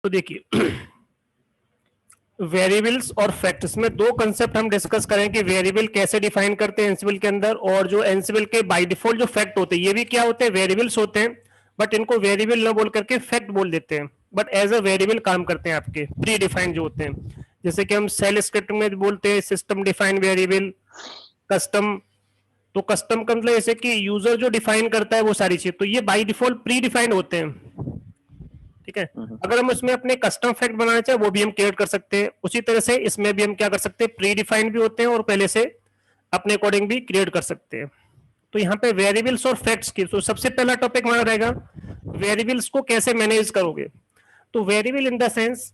तो देखिए वेरिएबल्स और फैक्ट्स में दो कंसेप्ट हम डिस्कस करें कि वेरिएबल कैसे डिफाइन करते हैं एनसिबल के अंदर, और जो एनसिबल के बाय डिफॉल्ट जो फैक्ट होते हैं ये भी क्या होते हैं, वेरिएबल्स होते हैं, बट इनको वेरिएबल ना बोल करके फैक्ट बोल देते हैं, बट एज अ वेरिएबल काम करते हैं आपके प्री डिफाइंड जो होते हैं। जैसे कि हम सेल स्क्रिप्ट में बोलते हैं सिस्टम डिफाइंड वेरिएबल, कस्टम। तो कस्टम का मतलब ऐसे कि यूजर जो डिफाइन करता है वो सारी चीज, तो ये बाय डिफॉल्ट प्री डिफाइंड होते हैं, ठीक है। अगर हम इसमें अपने कस्टम फैक्ट बनाना चाहे वो भी हम क्रिएट कर सकते हैं। उसी तरह से इसमें भी हम क्या कर सकते हैं, प्री डिफाइंड भी होते हैं और पहले से अपने अकॉर्डिंग भी क्रिएट कर सकते हैं। तो यहाँ पे वेरिएबल्स और फैक्ट्स की तो सबसे पहला टॉपिक हमारा रहेगा वेरिएबल्स को कैसे मैनेज करोगे। तो वेरिएबल इन द सेंस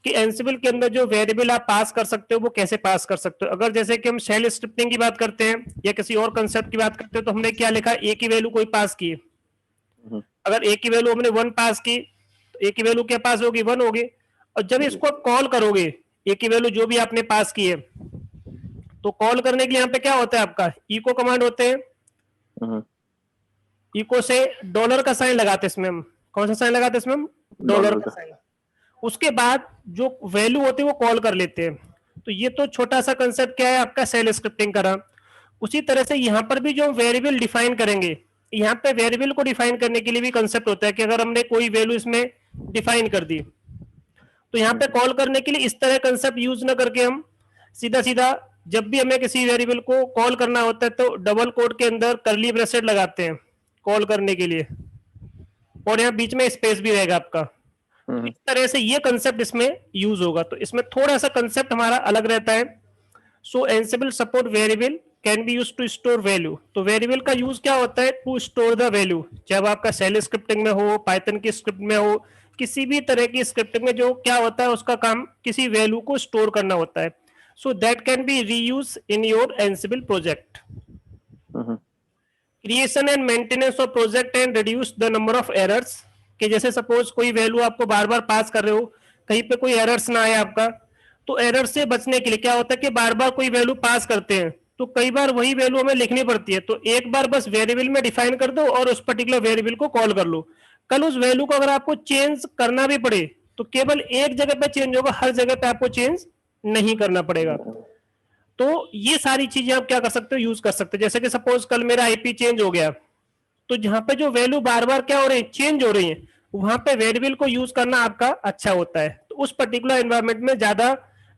कि एनसिबल के अंदर जो वेरिएबल आप पास कर सकते हो वो कैसे पास कर सकते हो। अगर जैसे कि हम शेल स्क्रिप्टिंग की बात करते हैं या किसी और कंसेप्ट की बात करते हैं तो हमने क्या लिखा, ए की वैल्यू कोई पास की, अगर ए की वैल्यू हमने 1 पास की तो ए की वैल्यू क्या पास होगी, 1 होगी। और जब इसको आप कॉल करोगे ए की वैल्यू जो भी आपने पास की है, तो कॉल करने के लिए यहाँ पे क्या होता है आपका इको कमांड होते हैं। इको से डॉलर का साइन लगाते हैं इसमें हम, कौन सा साइन लगाते हैं इसमें हम, डॉलर का साइन। उसके बाद जो वैल्यू होती है वो कॉल कर लेते हैं। तो ये तो छोटा सा कंसेप्ट क्या है आपका सेल स्क्रिप्टिंग करा। उसी तरह से यहाँ पर भी जो वेरिएबल डिफाइन करेंगे, यहाँ पे वेरिएबल को डिफाइन करने के लिए भी कंसेप्ट होता है कि अगर हमने कोई वैल्यू इसमें डिफाइन कर दी तो यहाँ पे कॉल करने के लिए इस तरह कंसेप्ट यूज ना करके हम सीधा सीधा जब भी हमें किसी वेरिएबल को कॉल करना होता है तो डबल कोड के अंदर कर्ली ब्रेसेट लगाते हैं कॉल करने के लिए, और यहाँ बीच में स्पेस भी रहेगा आपका। तो इस तरह से ये कंसेप्ट इसमें यूज होगा। तो इसमें थोड़ा सा कंसेप्ट हमारा अलग रहता है। सो एनसिबल support variable can be use to store value. तो वेरिएबल का यूज क्या होता है, टू स्टोर द वैल्यू। जब आपका सेल स्क्रिप्टिंग में हो, पाइथन की स्क्रिप्ट में हो, किसी भी तरह की स्क्रिप्टिंग में जो क्या होता है उसका काम किसी वैल्यू को स्टोर करना होता है। So that can B reuse in your एनसिबल project. Creation and maintenance of project and reduce the number of errors. कि जैसे सपोज कोई वैल्यू आपको बार बार पास कर रहे हो, कहीं पे कोई एरर्स ना आए आपका, तो एरर से बचने के लिए क्या होता है कि बार बार कोई वैल्यू पास करते हैं तो कई बार वही वैल्यू हमें लिखनी पड़ती है। तो एक बार बस वेरिएबल में डिफाइन कर दो और उस पर्टिकुलर वेरिएबल को कॉल कर लो। कल उस वैल्यू को अगर आपको चेंज करना भी पड़े तो केवल एक जगह पे चेंज होगा, हर जगह पे आपको चेंज नहीं करना पड़ेगा। तो ये सारी चीजें आप क्या कर सकते हो, यूज कर सकते हो। जैसे कि सपोज कल मेरा आईपी चेंज हो गया, तो जहां पे जो वैल्यू बार बार क्या हो रही है, चेंज हो रही है, वहां पे वेरिएबल को यूज करना आपका अच्छा होता है। तो उस पर्टिकुलर एनवायरनमेंट में ज्यादा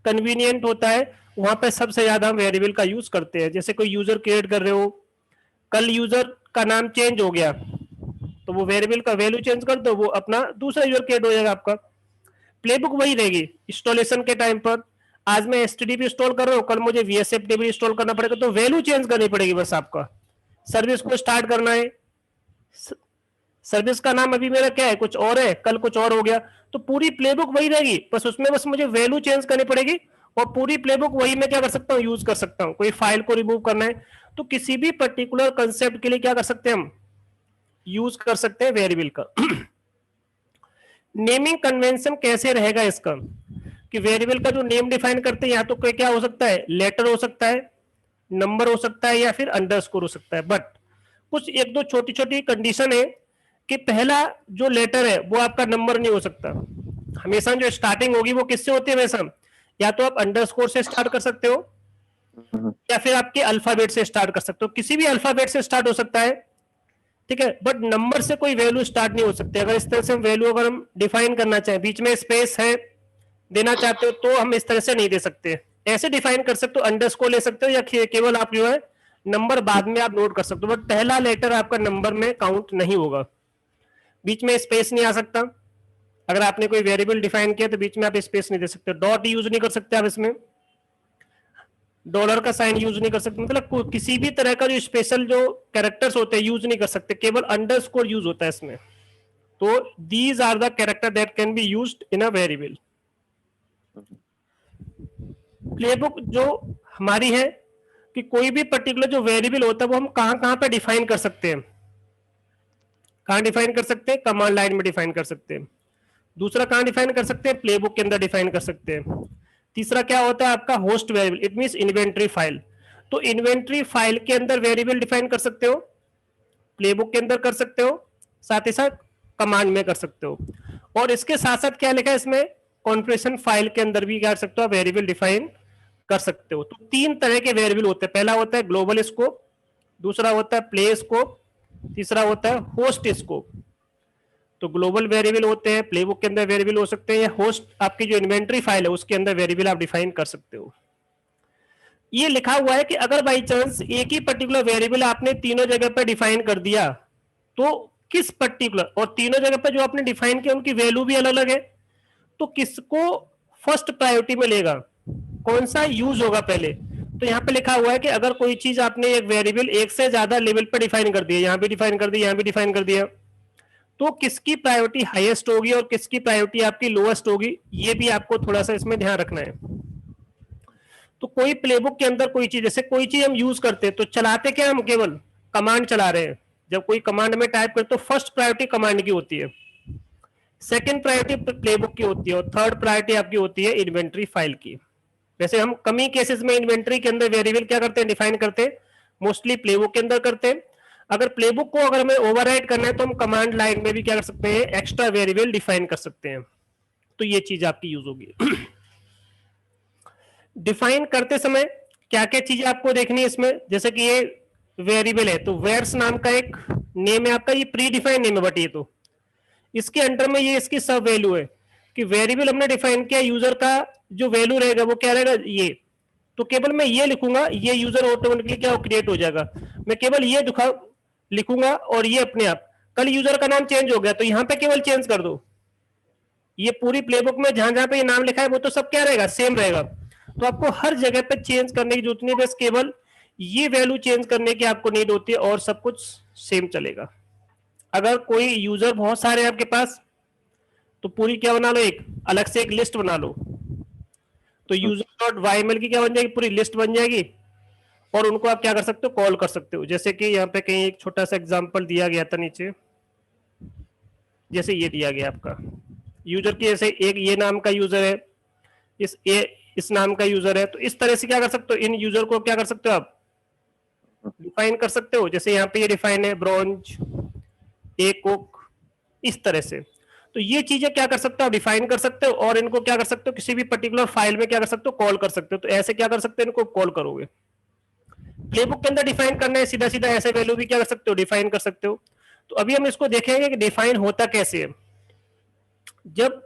कन्वीनियंट होता है, वहां पे सबसे ज्यादा हम वेरिएबल का यूज करते हैं। जैसे कोई यूजर क्रिएट कर रहे हो, कल यूजर का नाम चेंज हो गया तो वो वेरिएबल का वैल्यू चेंज कर दो, वो अपना दूसरा यूजर क्रिएट हो जाएगा। आपका प्लेबुक वही रहेगी इंस्टॉलेशन के टाइम पर। आज मैं एसटीडीपी इंस्टॉल कर रहा हूँ, कल मुझे वीएसएफडीबी इंस्टॉल करना पड़ेगा, तो वैल्यू चेंज करनी पड़ेगी बस। आपका सर्विस को स्टार्ट करना है, सर्विस का नाम अभी मेरा क्या है, कुछ और है, कल कुछ और हो गया, तो पूरी प्लेबुक वही रहेगी, बस उसमें बस मुझे वैल्यू चेंज करनी पड़ेगी और पूरी प्लेबुक वही मैं क्या कर सकता हूँ, यूज कर सकता हूँ। कोई फाइल को रिमूव करना है तो किसी भी पर्टिकुलर कंसेप्ट के लिए क्या कर सकते हैं हम, यूज कर सकते हैं वेरिएबल का। नेमिंग कन्वेंशन कैसे रहेगा इसका, कि वेरिएबल का जो नेम डिफाइन करते हैं या तो क्या हो सकता है, लेटर हो सकता है, नंबर हो सकता है या फिर अंडरस्कोर हो सकता है। बट कुछ एक दो छोटी छोटी कंडीशन है कि पहला जो लेटर है वो आपका नंबर नहीं हो सकता। हमेशा जो स्टार्टिंग होगी वो किससे होती है, हमेशा या तो आप अंडरस्कोर से स्टार्ट कर सकते हो या फिर आपके अल्फाबेट से स्टार्ट कर सकते हो, किसी भी अल्फाबेट से स्टार्ट हो सकता है, ठीक है। बट नंबर से कोई वैल्यू स्टार्ट नहीं हो सकती। अगर इस तरह से हम वैल्यू अगर हम डिफाइन करना चाहें, बीच में स्पेस है देना चाहते हो तो हम इस तरह से नहीं दे सकते। ऐसे डिफाइन कर सकते हो, अंडरस्कोर ले सकते हो या केवल आप जो है नंबर बाद में आप नोट कर सकते हो, बट पहला लेटर आपका नंबर में काउंट नहीं होगा। बीच में स्पेस नहीं आ सकता। अगर आपने कोई वेरिएबल डिफाइन किया तो बीच में आप स्पेस नहीं दे सकते, डॉट यूज नहीं कर सकते आप इसमें, डॉलर का साइन यूज नहीं कर सकते, मतलब किसी भी तरह का जो स्पेशल जो कैरेक्टर्स होते हैं यूज नहीं कर सकते, केवल अंडरस्कोर यूज होता है इसमें। तो these are the character that can be used in a variable. Playbook जो हमारी है कि कोई भी पर्टिकुलर जो वेरिएबल होता है वो हम कहां कहां पे डिफाइन कर सकते हैं, कहां डिफाइन कर सकते हैं, कमांड लाइन में डिफाइन कर सकते हैं। दूसरा कहां डिफाइन कर सकते हैं, प्लेबुक के अंदर डिफाइन कर सकते हैं। तीसरा क्या होता है आपका host variable, it means inventory file. तो इन्वेंटरी फाइल के अंदर वेरिएबल डिफाइन कर सकते हो, प्लेबुक के अंदर कर सकते हो, साथ ही साथ कमांड में कर सकते हो। और इसके साथ साथ क्या लिखा है इसमें, कॉन्फ़िगरेशन फाइल के अंदर भी क्या कर सकते हो, वेरिएबल डिफाइन कर सकते हो। तो तीन तरह के वेरिएबल होते हैं, पहला होता है ग्लोबल स्कोप, दूसरा होता है प्ले स्कोप, तीसरा होता है होस्ट स्कोप। तो ग्लोबल वेरिएबल होते हैं, प्लेबुक के अंदर वेरिएबल हो सकते हैं, या होस्ट आपकी जो इन्वेंटरी फाइल है उसके अंदर वेरिएबल आप डिफाइन कर सकते हो। ये लिखा हुआ है कि अगर बाई चांस एक ही पर्टिकुलर वेरिएबल आपने तीनों जगह पर डिफाइन कर दिया, तो किस पर्टिकुलर, और तीनों जगह पर जो आपने डिफाइन किया उनकी वैल्यू भी अलग अलग है, तो किसको फर्स्ट प्रायोरिटी में लेगा, कौन सा यूज होगा पहले। तो यहाँ पे लिखा हुआ है कि अगर कोई चीज आपने एक वेरिएबल एक से ज्यादा लेवल पर डिफाइन कर दिया, यहाँ भी डिफाइन कर दिया, यहाँ भी डिफाइन कर दिया, तो किसकी प्रायोरिटी हाईएस्ट होगी और किसकी प्रायोरिटी आपकी लोएस्ट होगी, ये भी आपको थोड़ा सा इसमें ध्यान रखना है। तो कोई प्लेबुक के अंदर कोई चीज, जैसे कोई चीज हम यूज करते हैं तो चलाते क्या, हम केवल कमांड चला रहे हैं। जब कोई कमांड में टाइप करते तो फर्स्ट प्रायोरिटी कमांड की होती है, सेकंड प्रायोरिटी प्लेबुक की होती है, और थर्ड प्रायोरिटी आपकी होती है इन्वेंटरी फाइल की। वैसे हम कम ही केसेस में इन्वेंटरी के अंदर वेरिएबल क्या करते हैं, डिफाइन करते हैं, मोस्टली प्लेबुक के अंदर करते हैं। अगर प्लेबुक को अगर हमें ओवरराइड करना है तो हम कमांड लाइन में भी क्या कर सकते हैं, एक्स्ट्रा वेरिएबल डिफाइन कर सकते हैं। तो ये चीज आपकी यूज होगी। डिफाइन करते समय क्या क्या चीजें आपको देखनी है इसमें, जैसे कि ये वेरिएबल है तो वेयर्स नाम का एक नेम है आपका, ये प्री डिफाइन नेम है, बट ये तो इसके अंडर में ये इसकी सब वैल्यू है कि वेरिएबल हमने डिफाइन किया, यूजर का जो वैल्यू रहेगा वो क्या रहेगा, ये। तो केवल मैं ये लिखूंगा, ये यूजर ऑटोमेटिकली क्या क्रिएट हो जाएगा। मैं केवल ये लिखूंगा और ये अपने आप, कल यूजर का नाम चेंज हो गया तो यहाँ पे केवल चेंज कर दो, ये पूरी प्लेबुक में जहां जहां पे ये नाम लिखा है वो तो सब क्या रहेगा, सेम रहेगा। तो आपको हर जगह पे चेंज करने की जरूरत नहीं, बस केवल ये वैल्यू चेंज करने की आपको नीड होती है और सब कुछ सेम चलेगा। अगर कोई यूजर बहुत सारे हैं आपके पास तो पूरी क्या बना लो, एक अलग से एक लिस्ट बना लो। तो user.yml की क्या बन जाएगी, पूरी लिस्ट बन जाएगी, और उनको आप क्या कर सकते हो, कॉल कर सकते हो। जैसे कि यहाँ पे कहीं एक छोटा सा एग्जांपल दिया गया था नीचे, जैसे ये दिया गया आपका यूजर की, जैसे एक ये नाम का यूजर है, इस नाम का यूजर है, तो इस तरह से क्या कर सकते हो, इन यूजर को क्या कर सकते हो, आप डिफाइन कर सकते हो। जैसे यहाँ पे ये डिफाइन है ब्रॉन्ज, ए कुक, इस तरह से। तो ये चीजें क्या कर सकते हो, डिफाइन कर सकते हो, और इनको क्या कर सकते हो, किसी भी पर्टिकुलर फाइल में क्या कर सकते हो, कॉल कर सकते हो। तो ऐसे क्या कर सकते हो, इनको कॉल करोगे। प्लेबुक के अंदर डिफाइन करना है, सीधा सीधा ऐसे वैल्यू भी क्या कर सकते हो, डिफाइन कर सकते हो। तो अभी हम इसको देखेंगे कि डिफाइन होता कैसे है। जब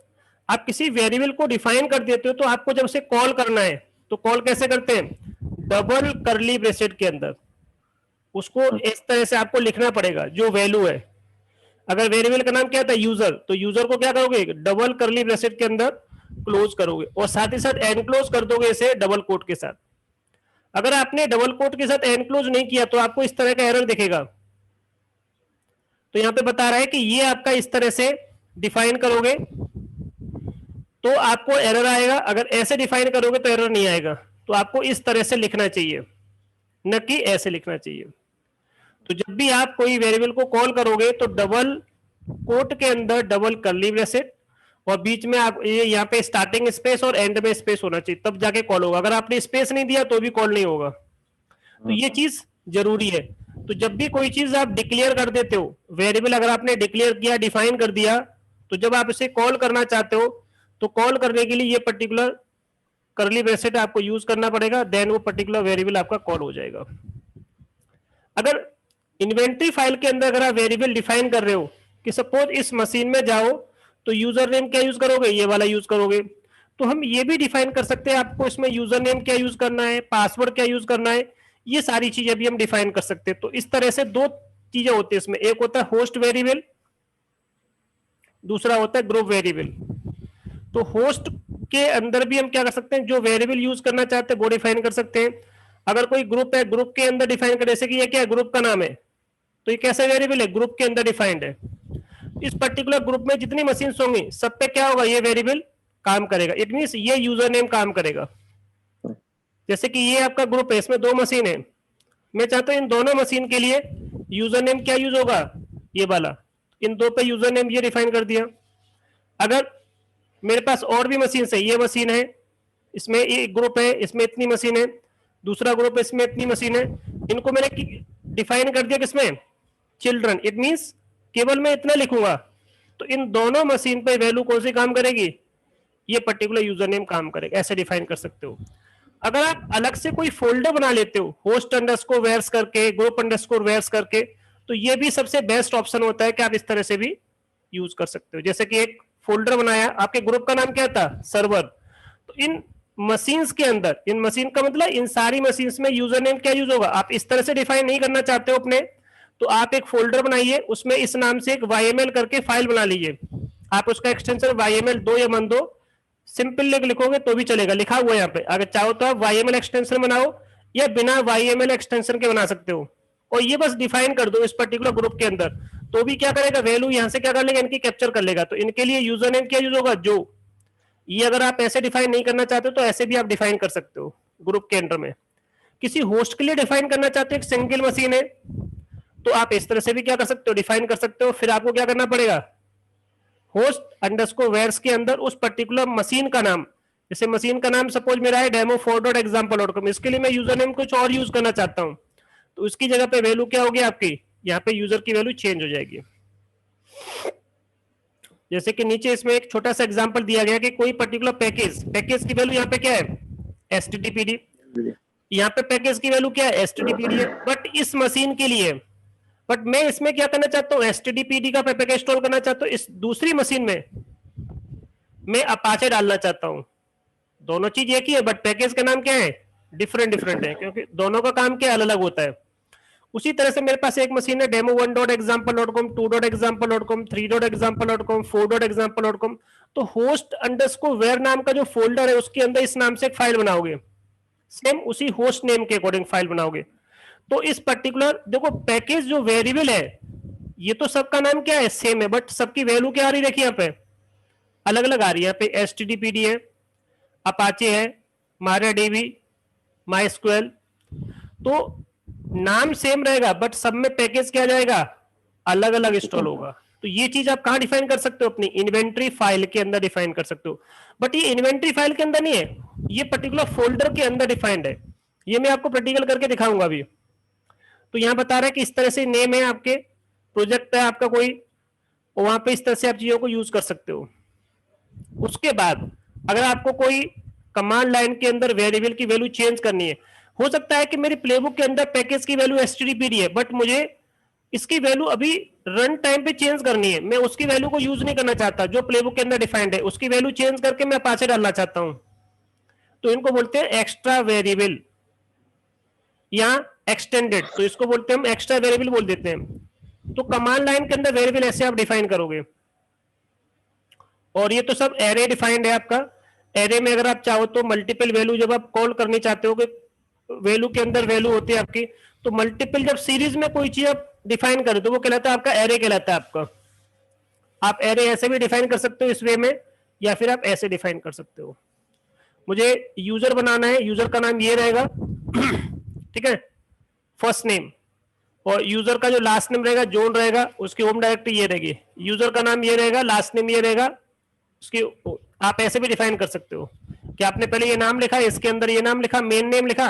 आप किसी वेरिएबल को डिफाइन कर देते हो तो आपको जब उसे कॉल करना है तो कॉल कैसे करते हैं, डबल करली ब्रेसेट के अंदर उसको इस तरह से आपको लिखना पड़ेगा जो वैल्यू है। अगर वेरिएबल का नाम क्या था, यूजर, तो यूजर को क्या करोगे, डबल करली ब्रेसेट के अंदर क्लोज करोगे, और साथ ही साथ एनक्लोज कर दोगे इसे डबल कोट के साथ। अगर आपने डबल कोट के साथ एनक्लोज नहीं किया तो आपको इस तरह का एरर दिखेगा। तो यहाँ पे बता रहा है कि ये आपका इस तरह से डिफाइन करोगे तो आपको एरर आएगा, अगर ऐसे डिफाइन करोगे तो एरर नहीं आएगा। तो आपको इस तरह से लिखना चाहिए, न कि ऐसे लिखना चाहिए। तो जब भी आप कोई वेरिएबल को कॉल करोगे तो डबल कोट के अंदर डबल करली ब्रैकेट, और बीच में आप ये यहाँ पे स्टार्टिंग स्पेस और एंड में स्पेस होना चाहिए, तब जाके कॉल होगा। अगर आपने स्पेस नहीं दिया तो भी कॉल नहीं होगा। तो ये चीज जरूरी है। तो जब भी कोई चीज आप डिक्लेयर कर देते हो, वेरिएबल अगर आपने डिक्लेयर किया, डिफाइन कर दिया, तो जब आप इसे कॉल करना चाहते हो तो कॉल करने के लिए ये पर्टिकुलर करली ब्रैकेट आपको यूज करना पड़ेगा, देन वो पर्टिकुलर वेरिएबल आपका कॉल हो जाएगा। अगर इन्वेंटरी फाइल के अंदर अगर आप वेरिएबल डिफाइन कर रहे हो कि सपोज इस मशीन में जाओ तो यूजर नेम क्या यूज करोगे, ये वाला यूज करोगे, तो हम ये भी डिफाइन कर सकते हैं आपको इसमें यूजर नेम क्या यूज करना है, पासवर्ड क्या यूज करना है, ये सारी चीजें भी हम डिफाइन कर सकते हैं। तो इस तरह से दो चीजें होती है इसमें, एक होता है होस्ट वेरिएबल, दूसरा होता है ग्रुप वेरिएबल। तो होस्ट के अंदर भी हम क्या कर सकते हैं, जो वेरिएबल यूज करना चाहते हैं वो डिफाइन कर सकते हैं। अगर कोई ग्रुप है, ग्रुप के अंदर डिफाइन कर, जैसे कि ये क्या है, ग्रुप का नाम है, तो ये कैसा वेरिएबल है, ग्रुप के अंदर डिफाइंड है। इस पर्टिकुलर ग्रुप में जितनी मशीन होंगी सब पे क्या होगा, ये वेरिएबल काम करेगा। इट मींस ये यूजर नेम काम करेगा। जैसे कि ये आपका ग्रुप है, इसमें दो मशीन है, मैं चाहता हूं इन दोनों मशीन के लिए यूजर नेम क्या यूज होगा, ये वाला, इन दो पे यूजर नेम ये डिफाइन कर दिया। अगर मेरे पास और भी मशीन है, ये मशीन है, इसमें एक ग्रुप है, इसमें इतनी मशीन है, दूसरा ग्रुप है, इसमें इतनी मशीन है, इनको मैंने डिफाइन कर दिया किसमें, चिल्ड्रन। इट मींस केवल मैं इतना लिखूंगा तो इन दोनों मशीन पे वैल्यू कौन सी काम करेगी, ये पर्टिकुलर यूजर नेम काम करेगा, ऐसे डिफाइन कर सकते हो। अगर आप अलग से कोई फोल्डर बना लेते हो होस्ट अंडरस्कोर वेयर्स करके, ग्रुप अंडरस्कोर वेयर्स करके, तो ये भी सबसे बेस्ट ऑप्शन होता है कि आप इस तरह से भी यूज कर सकते हो। जैसे कि एक फोल्डर बनाया, आपके ग्रुप का नाम क्या था, सर्वर, तो इन मशीन्स के अंदर, इन मशीन का मतलब इन सारी मशीन्स में यूजर नेम क्या यूज होगा, आप इस तरह से डिफाइन नहीं करना चाहते हो अपने, तो आप एक फोल्डर बनाइए, उसमें इस नाम से एक YML करके फाइल बना लीजिए, आप उसका एक्सटेंशन YML 2 या मन 2 सिंपल लिखोगे तो भी चलेगा, लिखा हुआ है यहाँ पे। अगर चाहो तो आप YML एक्सटेंशन बनाओ या बिना YML एक्सटेंशन के बना सकते हो, और ये बस डिफाइन कर दो इस पर्टिकुलर ग्रुप के अंदर, तो भी क्या करेगा, वैल्यू यहाँ से क्या कर लेगा, इनकी कैप्चर कर लेगा। तो इनके लिए यूजर नेम क्या यूज होगा, जो, ये अगर आप ऐसे डिफाइन नहीं करना चाहते तो ऐसे भी आप डिफाइन कर सकते हो ग्रुप के अंदर में। किसी होस्ट के लिए डिफाइन करना चाहते हो, एक सिंगल मशीन है, तो आप इस तरह से भी क्या कर सकते हो, डिफाइन कर सकते हो। फिर आपको क्या करना पड़ेगा, होस्ट अंडरस्कोर वेयर्स के अंदर उस पर्टिकुलर मशीन का नाम, जैसे मशीन का नाम सपोज मेरा है demo4.example.com, इसके लिए मैं यूजर नेम कुछ और यूज करना चाहता हूं, तो उसकी जगह पे वैल्यू क्या होगी आपकी, यहाँ पे यूजर की वैल्यू चेंज हो जाएगी। जैसे कि नीचे इसमें एक छोटा सा एग्जांपल दिया गया कि कोई पर्टिकुलर पैकेज की वैल्यू यहाँ पे क्या है, HTTPD, यहाँ पे पैकेज की वैल्यू क्या है, HTTPD है, बट इस मशीन के लिए, बट मैं इसमें क्या करना चाहता हूँ, HTTPD का पैकेज इंस्टॉल करना चाहता हूँ, इस दूसरी मशीन में मैं अपाचे डालना चाहता हूँ। दोनों चीज एक ही है, बट पैकेज का नाम क्या है, डिफरेंट है, क्योंकि दोनों का काम क्या अलग अलग होता है। उसी तरह से मेरे पास एक मशीन है demo1.example.com, 2.example.com, 3.example.com, 4.example.com, तो होस्ट अंडरस्कोर वेयर नाम का जो फोल्डर है उसके अंदर इस नाम से एक फाइल बनाओगे, सेम उसी होस्ट नेम के अकॉर्डिंग फाइल बनाओगे। तो इस पर्टिकुलर देखो पैकेज जो वेरिएबल है, ये तो सबका नाम क्या है, सेम है, बट सबकी वैल्यू क्या आ रही है, देखिए यहाँ पे अलग अलग आ रही है। यहाँ पे HTTPD है, अपाचे है, MariaDB, MySQL, तो नाम सेम रहेगा बट सब में पैकेज क्या जाएगा, अलग अलग इंस्टॉल होगा। तो ये चीज आप कहां डिफाइन कर सकते हो, अपनी इन्वेंट्री फाइल के अंदर डिफाइन कर सकते हो। बट ये इन्वेंट्री फाइल के अंदर नहीं है, ये पर्टिकुलर फोल्डर के अंदर डिफाइंड है, ये मैं आपको प्रैक्टिकल करके दिखाऊंगा अभी। तो यहां बता रहा है कि इस तरह से नेम है, आपके प्रोजेक्ट है आपका कोई, वहां पे इस तरह से आप चीजों को यूज कर सकते हो। उसके बाद अगर आपको कोई कमांड लाइन के अंदर वेरिएबल की वैल्यू चेंज करनी है, हो सकता है कि मेरी प्लेबुक के अंदर पैकेज की वैल्यू HTTPD है, बट मुझे इसकी वैल्यू अभी रन टाइम पे चेंज करनी है, मैं उसकी वैल्यू को यूज नहीं करना चाहता, जो प्लेबुक के अंदर डिफाइंड है उसकी वैल्यू चेंज करके मैं अपाचे डालना चाहता हूं, तो इनको बोलते हैं एक्स्ट्रा वेरिएबल या एक्सटेंडेड, तो इसको बोलते हैं हम एक्स्ट्रा वेरिएबल बोल देते हैं। तो कमांड लाइन के अंदर वेरिएबल ऐसे आप डिफाइन करोगे, और ये तो सब एरे डिफाइंड है आपका। एरे में अगर आप चाहो तो मल्टीपल वैल्यू जब आप कॉल करनी चाहते हो, वैल्यू के अंदर वैल्यू होती है आपकी, तो मल्टीपल जब सीरीज में कोई चीज आप डिफाइन करो तो वो कहलाता है आपका एरे कहलाता है आपका। आप एरे ऐसे भी डिफाइन कर सकते हो इस वे में, या फिर आप ऐसे डिफाइन कर सकते हो। मुझे यूजर बनाना है, यूजर का नाम ये रहेगा ठीक है, फर्स्ट नेम, और यूजर का जो लास्ट नेम रहेगा, जोन रहेगा, उसकी होम डायरेक्टरी ये रहेगी, यूजर का नाम ये रहेगा, लास्ट नेम ये रहेगा उसकी। आप ऐसे भी डिफाइन कर सकते हो कि आपने पहले ये नाम लिखा, इसके अंदर ये नाम लिखा, मेन नेम लिखा,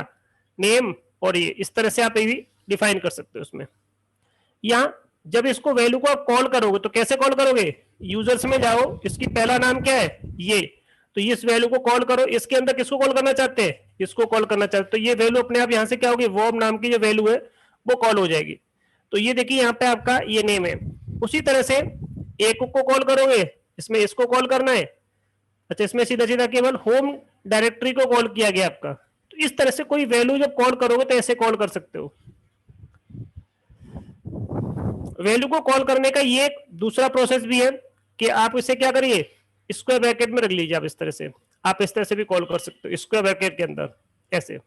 नेम, और ये इस तरह से आप ये भी डिफाइन कर सकते हो उसमें। या जब इसको वैल्यू को आप कॉल करोगे तो कैसे कॉल करोगे, यूजर्स में जाओ, इसकी पहला नाम क्या है ये, तो इस वैल्यू को कॉल करो, इसके अंदर किसको कॉल करना चाहते हैं, इसको कॉल करना चाहते हैं, तो ये वैल्यू अपने आप यहां से क्या होगी, वर्ब नाम की जो वैल्यू है वो कॉल हो जाएगी। तो ये देखिए यहाँ पे आपका ये नेम है। उसी तरह से एक को कॉल करोगे, इसमें इसको कॉल करना है, अच्छा इसमें सीधा सीधा केवल होम डायरेक्टरी को कॉल किया गया आपका। तो इस तरह से कोई वैल्यू जब कॉल करोगे तो ऐसे कॉल कर सकते हो। वैल्यू को कॉल करने का ये दूसरा प्रोसेस भी है कि आप इसे क्या करिए, स्क्वायर ब्रैकेट में रख लीजिए, आप इस तरह से, आप इस तरह से भी कॉल कर सकते हो स्क्वायर ब्रैकेट के अंदर ऐसे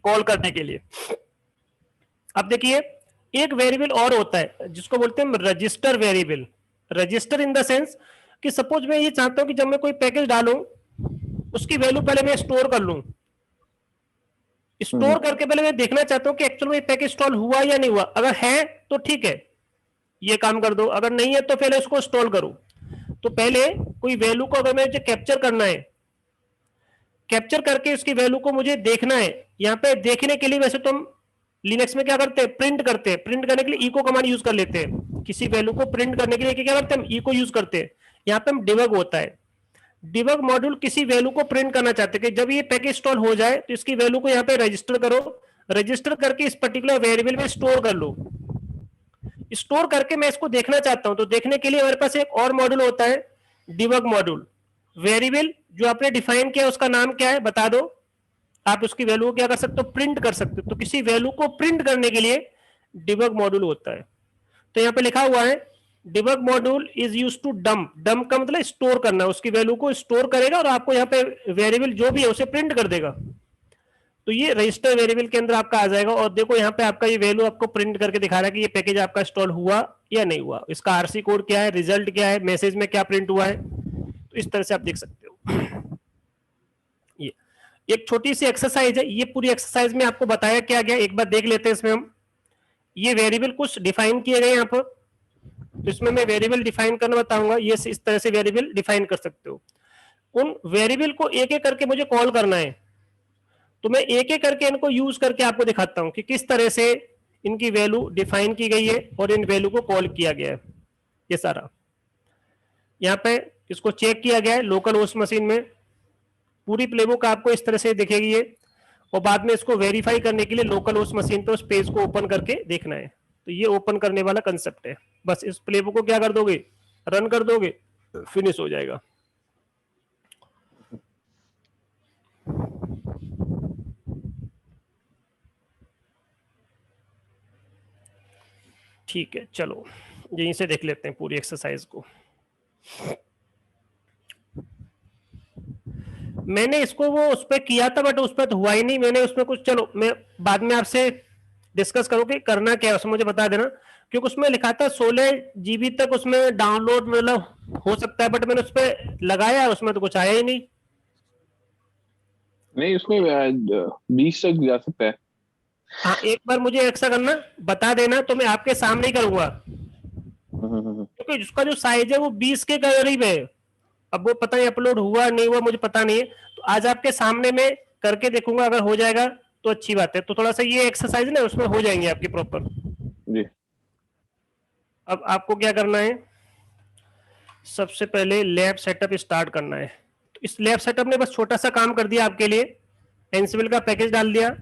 कॉल करने के लिए। अब देखिए एक वेरिएबल और होता है जिसको बोलते हैं register variable. Register in the sense कि सपोज मैं ये चाहता हूं कि जब मैं कोई पैकेज डालूं उसकी वैल्यू पहले मैं स्टोर कर लूं, स्टोर करके पहले मैं देखना चाहता हूं कि एक्चुअल में पैकेज इंस्टॉल हुआ या नहीं हुआ, अगर है तो ठीक है ये काम कर दो, अगर नहीं है तो पहले उसको इंस्टॉल करो। तो पहले कोई वैल्यू को अगर मुझे कैप्चर करना है, कैप्चर करके उसकी वैल्यू को मुझे देखना है, यहाँ पे देखने के लिए वैसे तो हम लिनक्स में क्या करते हैं, प्रिंट करते हैं, प्रिंट करने के लिए इको कमांड यूज कर लेते हैं किसी वैल्यू को प्रिंट करने के लिए क्या करते हैं, हम ई को यूज करते हैं। यहाँ पे हम डिबग होता है, डिबग मॉड्यूल किसी वैल्यू को प्रिंट करना चाहते हैं कि जब ये पैकेज इंस्टॉल हो जाए तो इसकी वैल्यू को यहाँ पे रजिस्टर करो, रजिस्टर करके इस पर्टिकुलर वेरिएबल में स्टोर कर लो। स्टोर करके मैं इसको देखना चाहता हूं, तो देखने के लिए हमारे पास एक और मॉड्यूल होता है, डिबग मॉड्यूल। वेरिएबल जो आपने डिफाइन किया उसका नाम क्या है बता दो, आप उसकी वैल्यू को क्या कर सकते हो, प्रिंट कर सकते हो। तो किसी वैल्यू को प्रिंट करने के लिए डिबग मॉड्यूल होता है। तो यहाँ पे लिखा हुआ है debug module is use to dump, dump का मतलब स्टोर करना, उसकी वैल्यू को स्टोर करेगा और आपको यहाँ पे वेरिएबल जो भी है उसे प्रिंट कर देगा। तो ये रजिस्टर वेरिएबल के अंदर आपका आ जाएगा और देखो यहाँ पे आपका ये वैल्यू आपको प्रिंट करके दिखा रहा है कि ये पैकेज आपका इंस्टॉल हुआ या नहीं हुआ, इसका आरसी कोड क्या है, रिजल्ट क्या है, मैसेज में क्या प्रिंट हुआ है। तो इस तरह से आप देख सकते हो। ये एक छोटी सी एक्सरसाइज है, ये पूरी एक्सरसाइज में आपको बताया क्या गया एक बार देख लेते हैं। इसमें हम ये वेरिएबल कुछ डिफाइन किए गए यहाँ पर, तो इसमें मैं वेरिएबल डिफाइन करना बताऊंगा, ये इस तरह से वेरिएबल डिफाइन कर सकते हो। उन वेरिएबल को एक एक करके मुझे कॉल करना है, तो मैं एक एक करके इनको यूज करके आपको दिखाता हूं कि किस तरह से इनकी वैल्यू डिफाइन की गई है और इन वैल्यू को कॉल किया गया है। ये सारा यहाँ पे इसको चेक किया गया है लोकल होस्ट मशीन में, पूरी प्लेबुक आपको इस तरह से दिखेगी ये, और बाद में इसको वेरीफाई करने के लिए लोकल होस्ट मशीन पे उस पेज को ओपन करके देखना है। तो ये ओपन करने वाला कंसेप्ट है, बस इस प्लेबुक को क्या कर दोगे, रन कर दोगे, फिनिश हो जाएगा। ठीक है, चलो यहीं से देख लेते हैं पूरी एक्सरसाइज को। मैंने इसको वो उस पर किया था बट उस पर तो हुआ ही नहीं, मैंने उसमें कुछ, चलो मैं बाद में आपसे डिस्कस करूंगी करना क्या है उसमें, मुझे बता देना, क्योंकि उसमें लिखा था 16 GB तक उसमें डाउनलोड मतलब हो सकता है, बट मैंने उस पर लगाया उसमें तो कुछ आया ही नहीं। नहीं उसमें 20 तक जा सकता है। हाँ एक बार मुझे ऐसा करना बता देना तो मैं आपके सामने ही करूंगा, क्योंकि उसका जो साइज है वो 20 के करीब है। अब वो पता नहीं अपलोड हुआ नहीं हुआ मुझे पता नहीं है, तो आज आपके सामने में करके देखूंगा, अगर हो जाएगा तो अच्छी बात है। तो थोड़ा सा ये एक्सरसाइज ना उसमें हो जाएंगे आपकी प्रॉपर जी। अब आपको क्या करना है, सबसे पहले लैब सेटअप स्टार्ट करना है। तो इस लैब सेटअप ने बस छोटा सा काम कर दिया आपके लिए, एनसिबिल का पैकेज डाल दिया,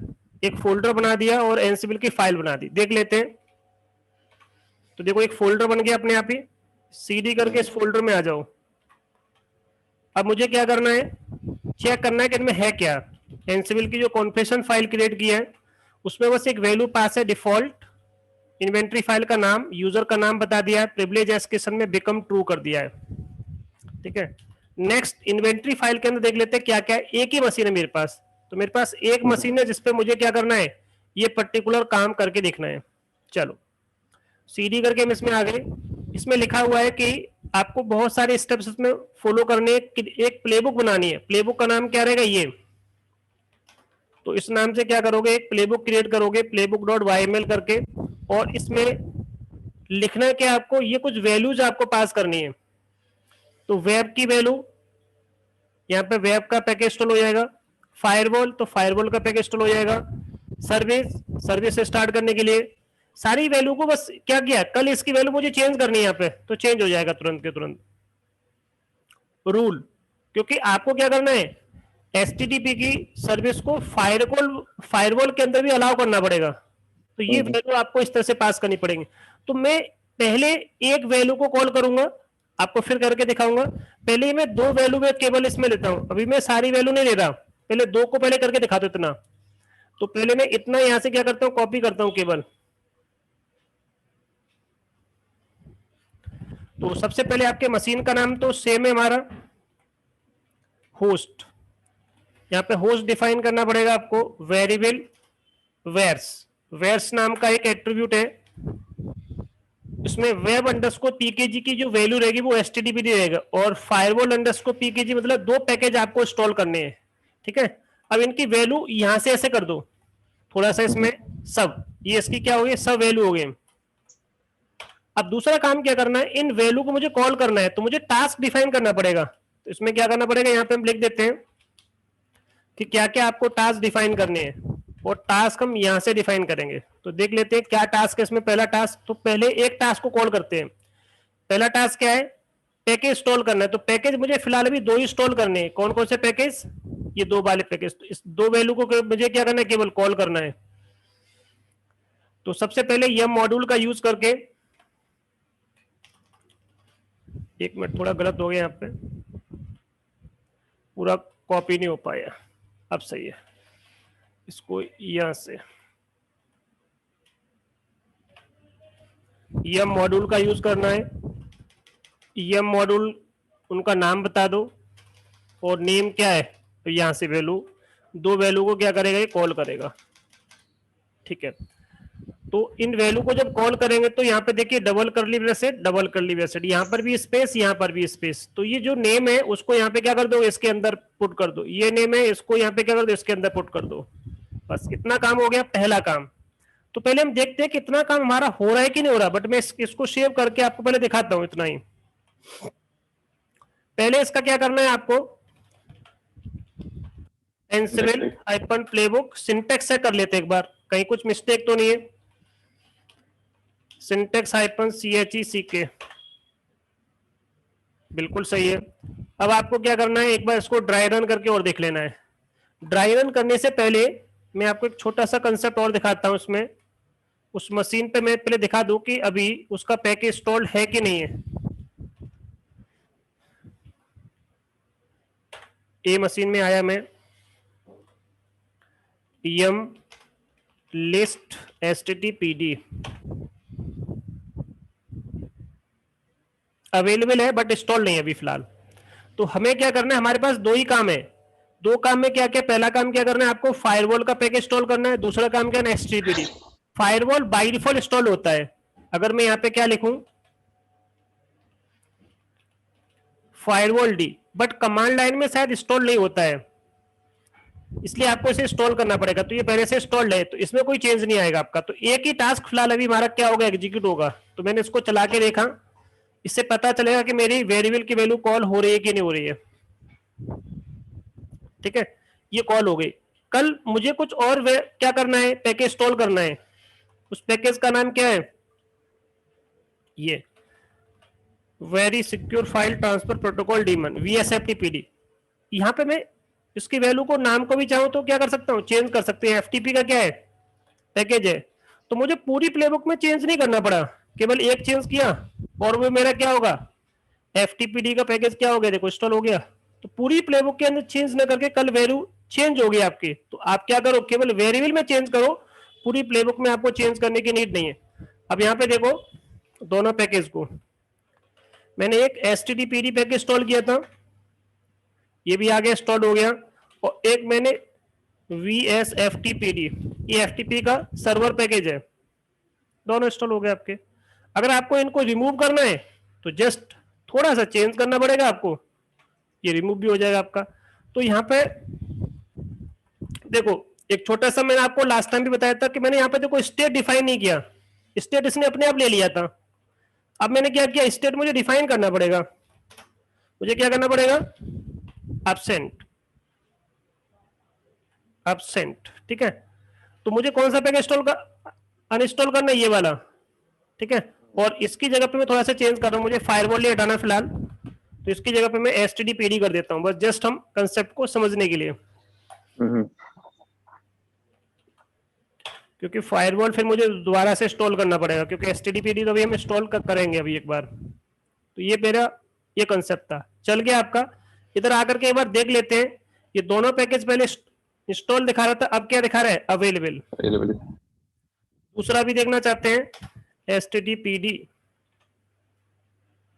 एक फोल्डर बना दिया और एनसिबिल की फाइल बना दी। देख लेते हैं, तो देखो एक फोल्डर बन गया अपने आप ही, सीडी करके इस फोल्डर में आ जाओ। अब मुझे क्या करना है, चेक करना है कि इनमें है क्या। एनसिबिल की जो कॉन्फ़िगरेशन फाइल क्रिएट की है उसमें बस एक वैल्यू पास है डिफॉल्ट, इन्वेंट्री फाइल का नाम, यूजर का नाम बता दिया है, प्रिविलेज एस्केशन में बिकम ट्रू कर दिया है। ठीक है, नेक्स्ट इन्वेंट्री फाइल के अंदर देख लेते हैं क्या क्या है। एक ही मशीन है मेरे पास, तो मेरे पास एक मशीन है जिसपे मुझे क्या करना है, ये पर्टिकुलर काम करके देखना है। चलो सीडी करके हम इसमें आ गए। इसमें लिखा हुआ है कि आपको बहुत सारे स्टेप्स इसमें फॉलो करने, एक प्लेबुक बनानी है। प्लेबुक का नाम क्या रहेगा, ये, तो इस नाम से क्या करोगे, एक प्लेबुक क्रिएट करोगे playbook.yml करके, और इसमें लिखना है कि आपको ये कुछ वैल्यूज आपको पास करनी है। तो वेब की वैल्यू, यहाँ पे वेब का पैकेज इंस्टॉल हो जाएगा, फायरवॉल तो फायरवॉल का पैकेज इंस्टॉल हो जाएगा, सर्विस, सर्विस से स्टार्ट करने के लिए सारी वैल्यू को बस क्या किया, कल इसकी वैल्यू मुझे चेंज करनी है यहाँ पे, तो चेंज हो जाएगा तुरंत के तुरंत। रूल, क्योंकि आपको क्या करना है, HTTP की सर्विस को फायरवॉल के अंदर भी अलाउ करना पड़ेगा, तो ये वैल्यू आपको इस तरह से पास करनी पड़ेगी। तो मैं पहले एक वैल्यू को कॉल करूंगा, आपको फिर करके दिखाऊंगा। पहले मैं दो वैल्यू में केवल इसमें लेता हूं, अभी मैं सारी वैल्यू नहीं ले रहा, पहले दो को पहले करके दिखा दो इतना। तो पहले मैं इतना यहां से क्या करता हूं, कॉपी करता हूं केवल। तो सबसे पहले आपके मशीन का नाम तो सेम है हमारा, होस्ट, यहाँ पे होस्ट डिफाइन करना पड़ेगा आपको। वेरिएबल वेर्स, वेर्स नाम का एक एट्रीब्यूट है, इसमें वेब अंडरस्कोर पीकेजी की जो वैल्यू रहेगी वो एचटीटीपी रहेगा, और फायरवॉल अंडरस्कोर पीकेजी मतलब दो पैकेज आपको इंस्टॉल करने हैं। ठीक है, अब इनकी वैल्यू यहां से ऐसे कर दो थोड़ा सा, इसमें सब, ये इसकी क्या हो गई, सब वैल्यू हो गए। अब दूसरा काम क्या करना है, इन वैल्यू को मुझे कॉल करना है, तो मुझे टास्क डिफाइन करना पड़ेगा। तो इसमें क्या करना पड़ेगा, यहाँ पे हम लिख देते हैं कि क्या क्या आपको टास्क डिफाइन करने हैं। और टास्क हम यहां से डिफाइन करेंगे। तो देख लेते हैं क्या टास्क है इसमें। पहला टास्क, तो पहले एक टास्क को कॉल करते हैं। पहला टास्क क्या है, पैकेज इंस्टॉल करना है। तो पैकेज मुझे फिलहाल अभी 2 इंस्टॉल करने हैं। कौन कौन से पैकेज, ये 2 वाले पैकेज। तो इस 2 वैल्यू को मुझे क्या करना है, केवल कॉल करना है। तो सबसे पहले यम मॉड्यूल का यूज करके, एक मिनट थोड़ा गलत हो गया यहाँ पे, पूरा कॉपी नहीं हो पाया, अब सही है। इसको यहां से यम मॉड्यूल का यूज करना है। यम मॉड्यूल, उनका नाम बता दो और नेम क्या है, तो यहां से वैल्यू, 2 वैल्यू को क्या करेगा, ये कॉल करेगा। ठीक है, तो इन वैल्यू को जब कॉल करेंगे तो यहाँ पे देखिए डबल करली ब्रैकेट, डबल करली ब्रैकेट, यहाँ पर भी स्पेस, यहाँ पर भी स्पेस। तो ये जो नेम है उसको यहाँ पे क्या कर दो, इसके अंदर पुट कर दो। ये नेम है, इसको यहाँ पे क्या कर दो, इसके अंदर पुट कर दो। बस इतना काम हो गया, पहला काम। तो पहले हम देखते हैं कितना काम हमारा हो रहा है कि नहीं हो रहा, बट मैं इसको सेव करके आपको पहले दिखाता हूं, इतना ही। पहले इसका क्या करना है आपको, एनसिबल हाइपन प्लेबुक सिंटेक्स से कर लेते एक बार, कहीं कुछ मिस्टेक तो नहीं है। सिंटेक्स हाइपन CHECK, बिल्कुल सही है। अब आपको क्या करना है, एक बार इसको ड्राई रन करके और देख लेना है। ड्राई रन करने से पहले मैं आपको एक छोटा सा कंसेप्ट और दिखाता हूं इसमें। उस मशीन पे मैं पहले दिखा दूं कि अभी उसका पैकेज इंस्टॉल्ड है कि नहीं है। ए मशीन में आया मैं, यम लिस्ट HTTPD अवेलेबल है बट इंस्टॉल नहीं है अभी फिलहाल। तो हमें क्या करना है, हमारे पास 2 ही काम है। 2 काम में क्या क्या, पहला काम क्या करना है आपको, फायरवॉल का पैकेज इंस्टॉल करना है। दूसरा काम क्या है, HTTPD। Firewall by default install होता है। अगर मैं यहाँ पे क्या लिखूं, firewall D, but command line में शायद इंस्टॉल नहीं होता है, इसलिए आपको इसे इंस्टॉल करना पड़ेगा। तो ये पहले से इंस्टॉल्ड है, तो इसमें कोई चेंज नहीं आएगा आपका। तो एक ही टास्क फिलहाल अभी हमारा क्या होगा, एग्जीक्यूट होगा। तो मैंने इसको चला के देखा, इससे पता चलेगा कि मेरी वेरिएबल की वैल्यू कॉल हो रही है कि नहीं हो रही है। ठीक है, ये कॉल हो गई। कल मुझे कुछ और क्या करना है, पैकेज इंस्टॉल करना है। उस पैकेज का नाम क्या है, ये very secure file transfer protocol demon VSFTPD। यहां पे मैं इसकी वैल्यू को, नाम को भी चाहूं तो क्या कर सकता हूं, चेंज कर सकते हैं। FTP का क्या है, पैकेज है। तो मुझे पूरी प्लेबुक में चेंज नहीं करना पड़ा, केवल एक चेंज किया और वो मेरा क्या होगा, FTPD का पैकेज क्या हो गया, देखो इंस्टॉल हो गया। तो पूरी प्लेबुक के अंदर चेंज न करके कल वैल्यू चेंज हो गई आपकी। तो आप क्या करो, केवल वेरिएबल में चेंज करो, पूरी प्लेबुक में आपको चेंज करने की नीड नहीं है। अब यहाँ पे देखो दोनों पैकेज को, मैंने एक HTTPD पैकेज इंस्टॉल किया था, ये भी आगे इंस्टॉल हो गया। और एक मैंने VSFTPD, ये FTP का सर्वर पैकेज है, दोनों इंस्टॉल हो गए आपके। अगर आपको इनको रिमूव करना है तो जस्ट थोड़ा सा चेंज करना पड़ेगा आपको, ये रिमूव भी हो जाएगा आपका। तो यहाँ पे देखो, एक छोटा सा मैंने आपको लास्ट टाइम भी बताया था कि मैंने यहाँ पे देखो स्टेट डिफाइन नहीं किया, स्टेट इसने अपने आप ले लिया था। अब मैंने क्या किया, स्टेट मुझे डिफाइन करना पड़ेगा। मुझे क्या करना पड़ेगा, एब्सेंट, एब्सेंट। ठीक है, तो मुझे कौन सा पैकेज इंस्टॉल कर, अनइंस्टॉल करना है, ये वाला। ठीक है, और इसकी जगह पे मैं थोड़ा सा चेंज कर रहा हूं, मुझे फायरवॉल हटाना फिलहाल। तो इसकी जगह पे मैं HTTPD कर देता हूं, बस जस्ट हम कंसेप्ट को समझने के लिए। क्योंकि फायरवॉल फिर मुझे दोबारा से इंस्टॉल करना पड़ेगा, क्योंकि HTTPD तो अभी हम इंस्टॉल करेंगे अभी एक बार। तो ये मेरा ये कंसेप्ट था, चल गया आपका। इधर आकर के एक बार देख लेते हैं, ये दोनों पैकेज पहले इंस्टॉल दिखा रहा था, अब क्या दिखा रहा है, अवेलेबल। दूसरा भी देखना चाहते हैं, HTTPD।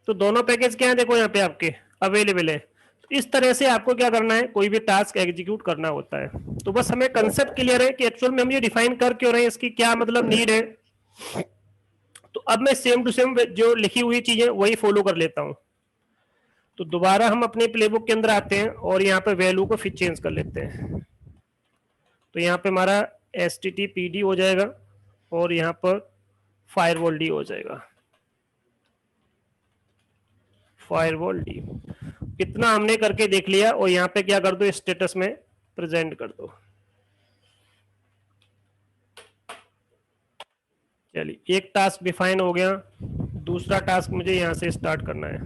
तो दोनों पैकेज क्या है, देखो यहाँ पे आपके अवेलेबल है। तो इस तरह से आपको क्या करना है, कोई भी टास्क एग्जीक्यूट करना होता है। तो बस हमें कंसेप्ट क्लियर है कि एक्चुअल में हम ये डिफाइन कर क्यों रहे हैं, इसकी क्या मतलब नीड है। तो अब मैं सेम टू सेम जो लिखी हुई चीजें वही फॉलो कर लेता हूं। तो दोबारा हम अपने प्लेबुक के अंदर आते हैं और यहाँ पे वैल्यू को फिर चेंज कर लेते हैं। तो यहाँ पे हमारा HTTPD हो जाएगा और यहाँ पर फायरवॉल डी हो जाएगा, फायरवॉल डी। इतना हमने करके देख लिया और यहाँ पे क्या कर दो, स्टेटस में प्रेजेंट कर दो। चलिए एक टास्क डिफाइन हो गया, दूसरा टास्क मुझे यहाँ से स्टार्ट करना है।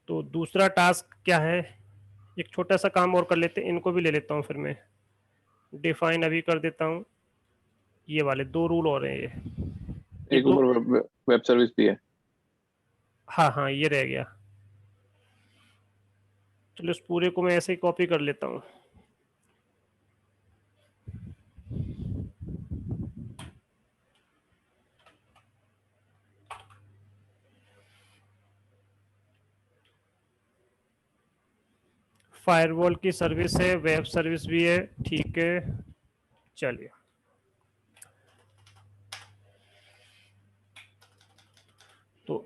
तो दूसरा टास्क क्या है, एक छोटा सा काम और कर लेते हैं, इनको भी ले लेता हूँ फिर मैं। डिफाइन अभी कर देता हूँ, ये वाले 2 रूल और हैं ये एक दो। ऊपर वेब सर्विस भी है। हाँ हाँ ये रह गया। चलो इस पूरे को मैं ऐसे ही कॉपी कर लेता हूँ। फायरवॉल की सर्विस है, वेब सर्विस भी है, ठीक है। चलिए तो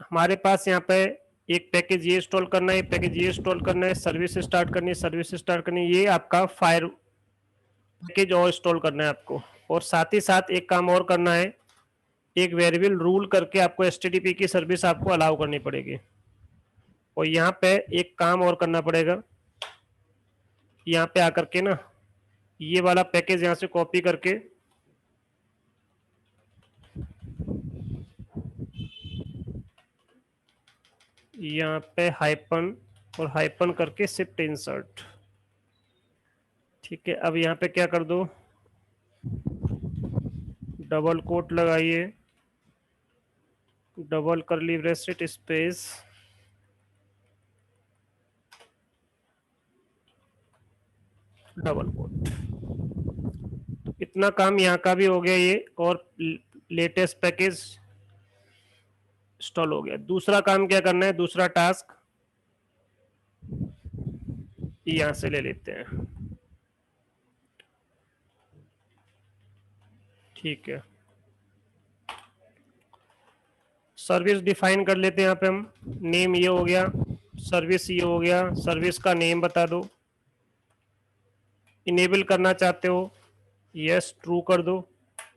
हमारे पास यहाँ पे एक पैकेज ये इंस्टॉल करना है, पैकेज ये इंस्टॉल करना है, सर्विस स्टार्ट करनी है, सर्विस स्टार्ट करनी है, ये आपका फायर पैकेज और इंस्टॉल करना है आपको। और साथ ही साथ एक काम और करना है, एक वेरिएबल रूल करके आपको एचटीटीपी की सर्विस आपको अलाउ करनी पड़ेगी। और यहाँ पे एक काम और करना पड़ेगा, यहाँ पे आकर के ना ये वाला पैकेज यहाँ से कॉपी करके यहाँ पे हाइपन और हाइपन करके शिफ्ट इंसर्ट, ठीक है। अब यहाँ पे क्या कर दो, डबल कोट लगाइए, double curly bracket space, double quote. तो इतना काम यहाँ का भी हो गया ये, और लेटेस्ट पैकेज इंस्टॉल हो गया। दूसरा काम क्या करना है, दूसरा टास्क यहां से ले लेते हैं, ठीक है। सर्विस डिफाइन कर लेते हैं यहाँ पे हम, नेम ये हो गया, सर्विस ये हो गया, सर्विस का नेम बता दो। इनेबल करना चाहते हो यस ट्रू कर दो,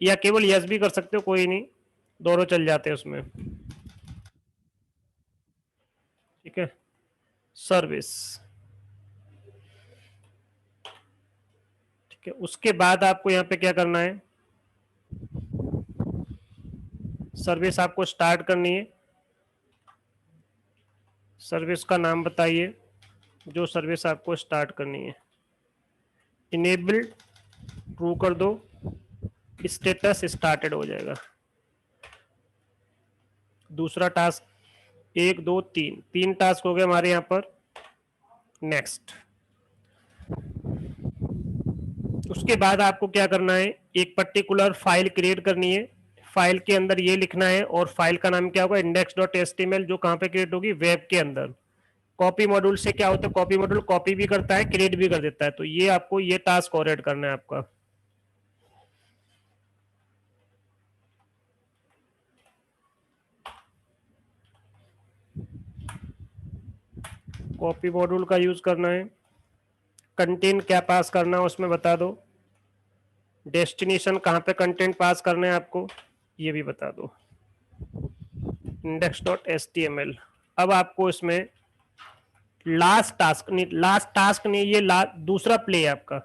या केवल यस भी कर सकते हो, कोई नहीं, दोनों चल जाते हैं उसमें, ठीक है। सर्विस, ठीक है। उसके बाद आपको यहाँ पे क्या करना है, सर्विस आपको स्टार्ट करनी है, सर्विस का नाम बताइए जो सर्विस आपको स्टार्ट करनी है। इनेबल ट्रू कर दो, स्टेटस स्टार्टेड हो जाएगा। दूसरा टास्क 1 2 3, 3 टास्क हो गए हमारे यहाँ पर। नेक्स्ट, उसके बाद आपको क्या करना है, एक पर्टिकुलर फाइल क्रिएट करनी है, फाइल के अंदर ये लिखना है, और फाइल का नाम क्या होगा, index.html, जो कहाँ पे क्रिएट होगी, वेब के अंदर। कॉपी मॉड्यूल से क्या होता है, कॉपी मॉड्यूल कॉपी भी करता है, क्रिएट भी कर देता है। तो ये आपको ये टास्क और ऐड करना है आपका। कॉपी मॉड्यूल का यूज करना है, कंटेंट क्या पास करना है उसमें बता दो, डेस्टिनेशन कहाँ पे कंटेंट पास करना है आपको ये भी बता दो, index.html। अब आपको इसमें लास्ट टास्क नहीं, ये दूसरा प्ले है आपका।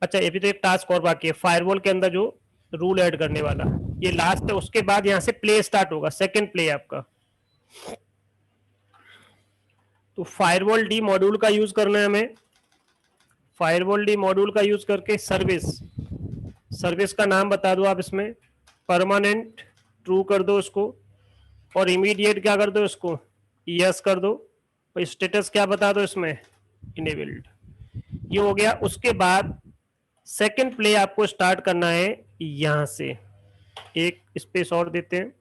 अच्छा ये भी तो एक टास्क और बाकी है, फायरवॉल के अंदर जो रूल ऐड करने वाला, ये लास्ट है। उसके बाद यहाँ से प्ले स्टार्ट होगा, सेकंड प्ले आपका। तो फायरवॉल डी मॉड्यूल का यूज करना है हमें, फायरवॉल डी मॉड्यूल का यूज करके सर्विस का नाम बता दो आप इसमें, परमानेंट ट्रू कर दो उसको, और इमीडिएट क्या कर दो इसको, यस कर दो, और स्टेटस क्या बता दो इसमें, इनेबल्ड। ये हो गया। उसके बाद सेकंड प्ले आपको स्टार्ट करना है, यहां से एक स्पेस और देते हैं,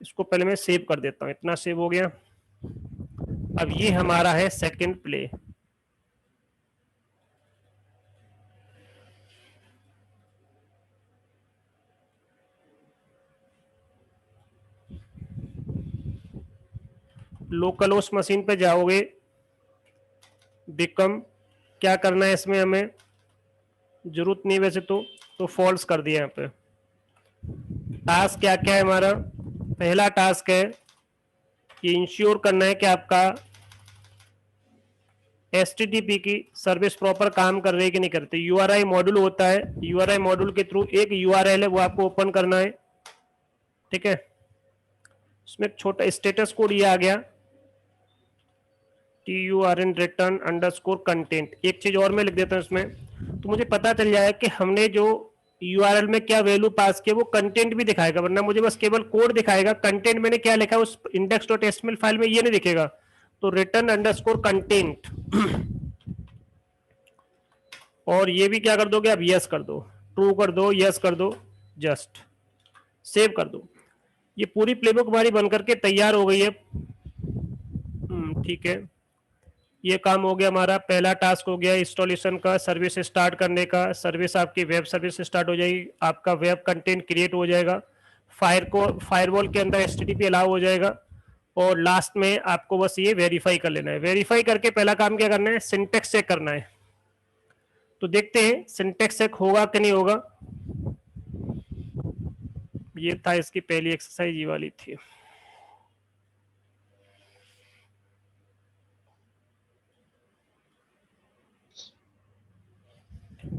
इसको पहले मैं सेव कर देता हूं, इतना सेव हो गया। अब ये हमारा है second play. Local host machine पे जाओगे, बिकम क्या करना है इसमें, हमें जरूरत नहीं वैसे तो फॉल्स कर दिया यहाँ पे। टास्क क्या क्या है हमारा, पहला टास्क है कि इंश्योर करना है कि आपका HTTP की सर्विस प्रॉपर काम कर रही है कि नहीं करती। URI मॉड्यूल होता है, URI मॉड्यूल के थ्रू एक URL है वो आपको ओपन करना है, ठीक है। उसमें एक छोटा स्टेटस कोड ये आ गया, TURN रिटर्न अंडरस्कोर कंटेंट। एक चीज और मैं लिख देता हूँ इसमें, तो मुझे पता चल जाएगा कि हमने जो URL में क्या वैल्यू पास किया वो कंटेंट भी दिखाएगा, वरना मुझे बस केवल कोड दिखाएगा, कंटेंट मैंने क्या लिखा है उस index.html फाइल में ये नहीं दिखेगा। तो रिटर्न अंडरस्कोर कंटेंट और ये भी क्या कर दोगे आप, यस कर दो, ट्रू कर दो, यस कर दो, जस्ट सेव कर दो। ये पूरी प्लेबुक हमारी बनकर के तैयार हो गई है। ठीक है, ये काम हो गया हमारा। पहला टास्क हो गया इंस्टॉलेशन का, सर्विस स्टार्ट करने का। सर्विस आपकी वेब सर्विस स्टार्ट हो जाएगी, आपका वेब कंटेंट क्रिएट हो जाएगा, फायरवॉल के अंदर HTTP अलाउ हो जाएगा, और लास्ट में आपको बस ये वेरीफाई कर लेना है। वेरीफाई करके पहला काम क्या करना है, सिंटेक्स चेक करना है। तो देखते हैं सिंटेक्स चेक होगा कि नहीं होगा। ये था इसकी पहली एक्सरसाइज, ये वाली थी।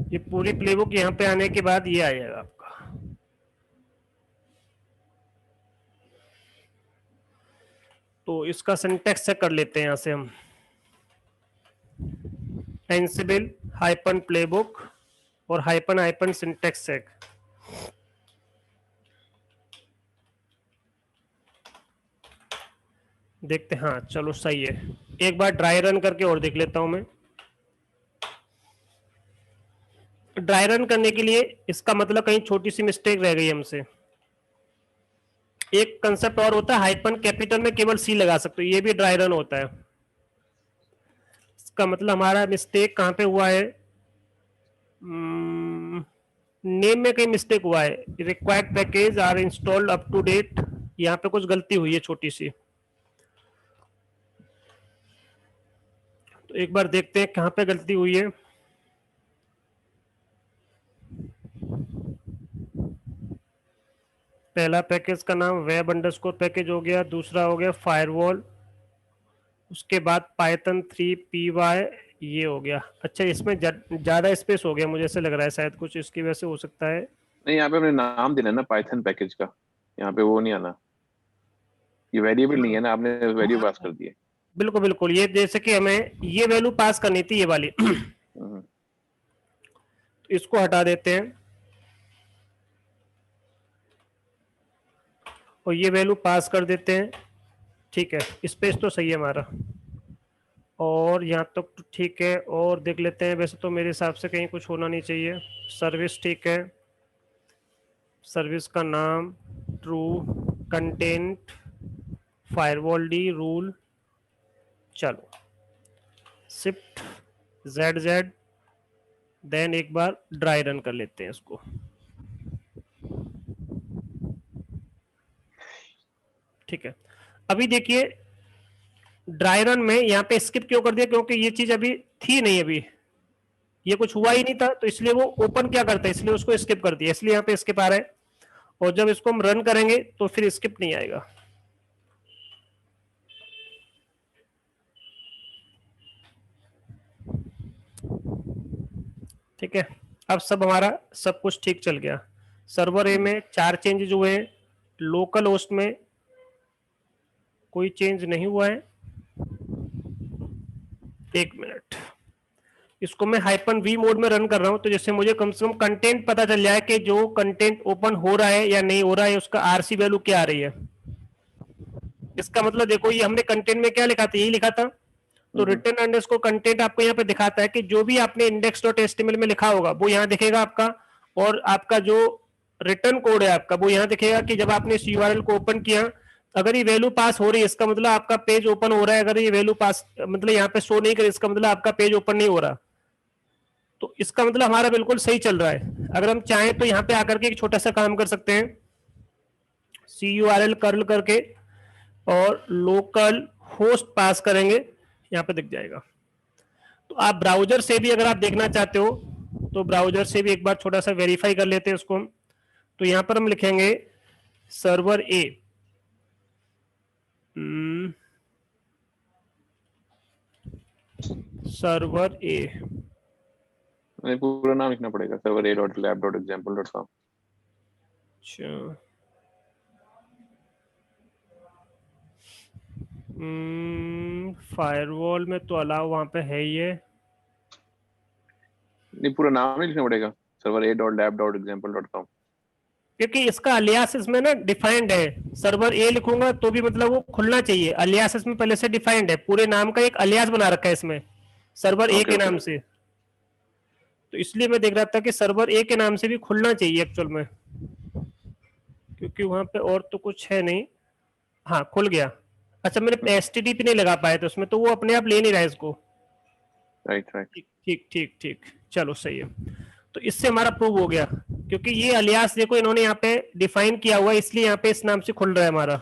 ये पूरी प्लेबुक यहाँ पे आने के बाद ये आ जाएगा आपका। तो इसका सिंटेक्स चेक कर लेते हैं यहाँ से हम, एंसिबल हाइपन प्लेबुक और हाइपन हाइपन सिंटेक्स चेक। देखते हैं, हाँ चलो सही है। एक बार ड्राई रन करके और देख लेता हूं मैं। ड्राई रन करने के लिए इसका मतलब कहीं छोटी सी मिस्टेक रह गई हमसे। एक कंसेप्ट और होता है, हाइपन कैपिटल में केवल सी लगा सकते हो, ये भी ड्राई रन होता है। इसका मतलब हमारा मिस्टेक कहां पे हुआ है, नेम में कहीं मिस्टेक हुआ है। Required package are installed up to date, यहाँ पे कुछ गलती हुई है छोटी सी। तो एक बार देखते हैं कहां पे गलती हुई है। पहला पैकेज का नाम वेब अंडरस्कोर पैकेज हो गया, दूसरा हो गया फायरवॉल, उसके बाद पाइथन 3py ये हो गया। अच्छा, इसमें ज्यादा स्पेस हो गया मुझे ऐसे लग रहा है, शायद कुछ इसकी वजह से हो सकता है। नहीं, यहाँ पे अपने नाम देना है ना पाइथन पैकेज का, यहाँ पे वो नहीं आना, ये वेरिएबल नहीं है ना, आपने वैल्यू पास कर दी है। बिल्कुल बिल्कुल, ये जैसे कि हमें ये वैल्यू पास करनी थी, ये वाली। हम्म, तो इसको हटा देते हैं और ये वैल्यू पास कर देते हैं। ठीक है, स्पेस तो सही है हमारा, और यहाँ तक तो ठीक है। और देख लेते हैं, वैसे तो मेरे हिसाब से कहीं कुछ होना नहीं चाहिए। सर्विस ठीक है, सर्विस का नाम true, content firewall D rule. चलो शिफ्ट ZZ, देन एक बार ड्राई रन कर लेते हैं इसको। ठीक है, अभी देखिए ड्राई रन में यहाँ पे स्किप क्यों कर दिया, क्योंकि ये चीज अभी थी नहीं, अभी ये कुछ हुआ ही नहीं था, तो इसलिए वो ओपन क्या करता है, इसलिए उसको स्किप कर दिया, इसलिए यहाँ पे स्किप आ रहा है। और जब इसको हम रन करेंगे तो फिर स्किप नहीं आएगा। ठीक है, अब सब हमारा सब कुछ ठीक चल गया। सर्वर ए में 4 चेंजेज हुए हैं, लोकल होस्ट में कोई चेंज नहीं हुआ है। एक मिनट, इसको मैं -v मोड में रन कर रहा हूं, तो जैसे मुझे कम से कम कंटेंट पता चल जाए कि जो कंटेंट ओपन हो रहा है या नहीं हो रहा है, उसका RC वैल्यू क्या आ रही है। इसका मतलब देखो, ये हमने कंटेंट में क्या लिखा था, यही लिखा था। तो रिटर्न अंडरस्कोर कंटेंट आपको यहाँ पे दिखाता है कि जो भी आपने index.html में लिखा होगा वो यहाँ दिखेगा आपका, और आपका जो रिटर्न कोड है आपका वो यहाँ दिखेगा कि जब आपने इस URL को ओपन किया, अगर ये वैल्यू पास हो रही है इसका मतलब आपका पेज ओपन हो रहा है, अगर ये वैल्यू पास मतलब यहाँ पे शो नहीं करे इसका मतलब आपका पेज ओपन नहीं हो रहा। तो इसका मतलब हमारा बिल्कुल सही चल रहा है। अगर हम चाहें तो यहाँ पे आकर के एक छोटा सा काम कर सकते हैं, CURL कर्ल करके और लोकल होस्ट पास करेंगे, यहाँ पे दिख जाएगा। तो आप ब्राउजर से भी अगर आप देखना चाहते हो तो ब्राउजर से भी एक बार छोटा सा वेरीफाई कर लेते हैं उसको हम। तो यहाँ पर हम लिखेंगे सर्वर ए, सर्वर ए, पूरा नाम लिखना पड़ेगा, सर्वर ए dot lab dot example dot com. अच्छा फायरवॉल में तो अलाउ वहां पे है ही है। नहीं, पूरा नाम नहीं लिखना पड़ेगा, सर्वर ए dot lab dot example dot com. क्योंकि इसका अलियास इसमें ना डिफाइंड है, सर्वर ए लिखूंगा तो भी मतलब वो खुलना चाहिए, अलियास इसमें पहले से डिफाइंड है, पूरे नाम का एक अलियास बना रखा है इसमें सर्वर ए ओके के ओके। नाम से। तो इसलिए मैं देख रहा था कि सर्वर ए के नाम से भी खुलना चाहिए एक्चुअल में, क्योंकि वहां पे और तो कुछ है नहीं। हाँ खुल गया। अच्छा मैंने एचटीटीपी नहीं लगा पाया था उसमें, तो वो अपने आप ले नहीं रहा है इसको। Right right. ठीक ठीक ठीक ठीक, चलो सही है। तो इससे हमारा प्रूव हो गया, क्योंकि ये अलियास देखो इन्होंने यहाँ पे डिफाइन किया हुआ है, इसलिए यहाँ पे इस नाम से खुल रहा है हमारा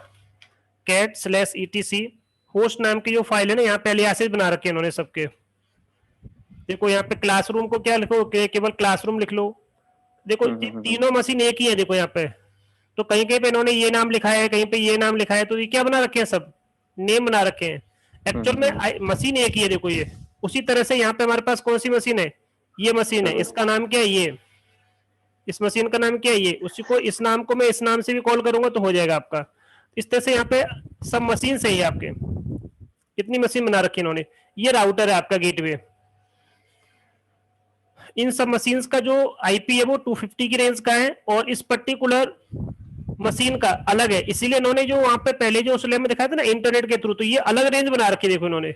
cat/etc। होस्ट नाम की जो फाइल है ना, यहाँ पे अलियासेस बना रखे हैं इन्होंने सबके। देखो यहाँ पे क्लासरूम को क्या लिखो, केवल क्लासरूम लिख लो। देखो तीनों मशीन एक ही है देखो यहाँ पे, तो कहीं कहीं पे इन्होंने ये नाम लिखा है, कहीं पे ये नाम लिखा है, तो ये क्या बना रखे हैं, सब नेम बना रखे हैं। एक्चुअल में मशीन एक ही है देखो ये। उसी तरह से यहाँ पे हमारे पास कौन सी मशीन है, ये मशीन है, इसका नाम क्या है ये, इस मशीन का नाम क्या है ये, उसी को इस नाम को मैं इस नाम से भी कॉल करूंगा तो हो जाएगा आपका। इस तरह से यहाँ पे सब मशीन से ही है आपके, कितनी मशीन बना रखी है इन्होंने। ये राउटर है आपका गेटवे। इन सब मशीन्स का जो आईपी है वो 250 की रेंज का है, और इस पर्टिकुलर मशीन का अलग है, इसीलिए इन्होंने जो वहां पे पहले जो स्लैब में दिखाया था ना इंटरनेट के थ्रू, तो ये अलग रेंज बना रखी है देखो इन्होंने।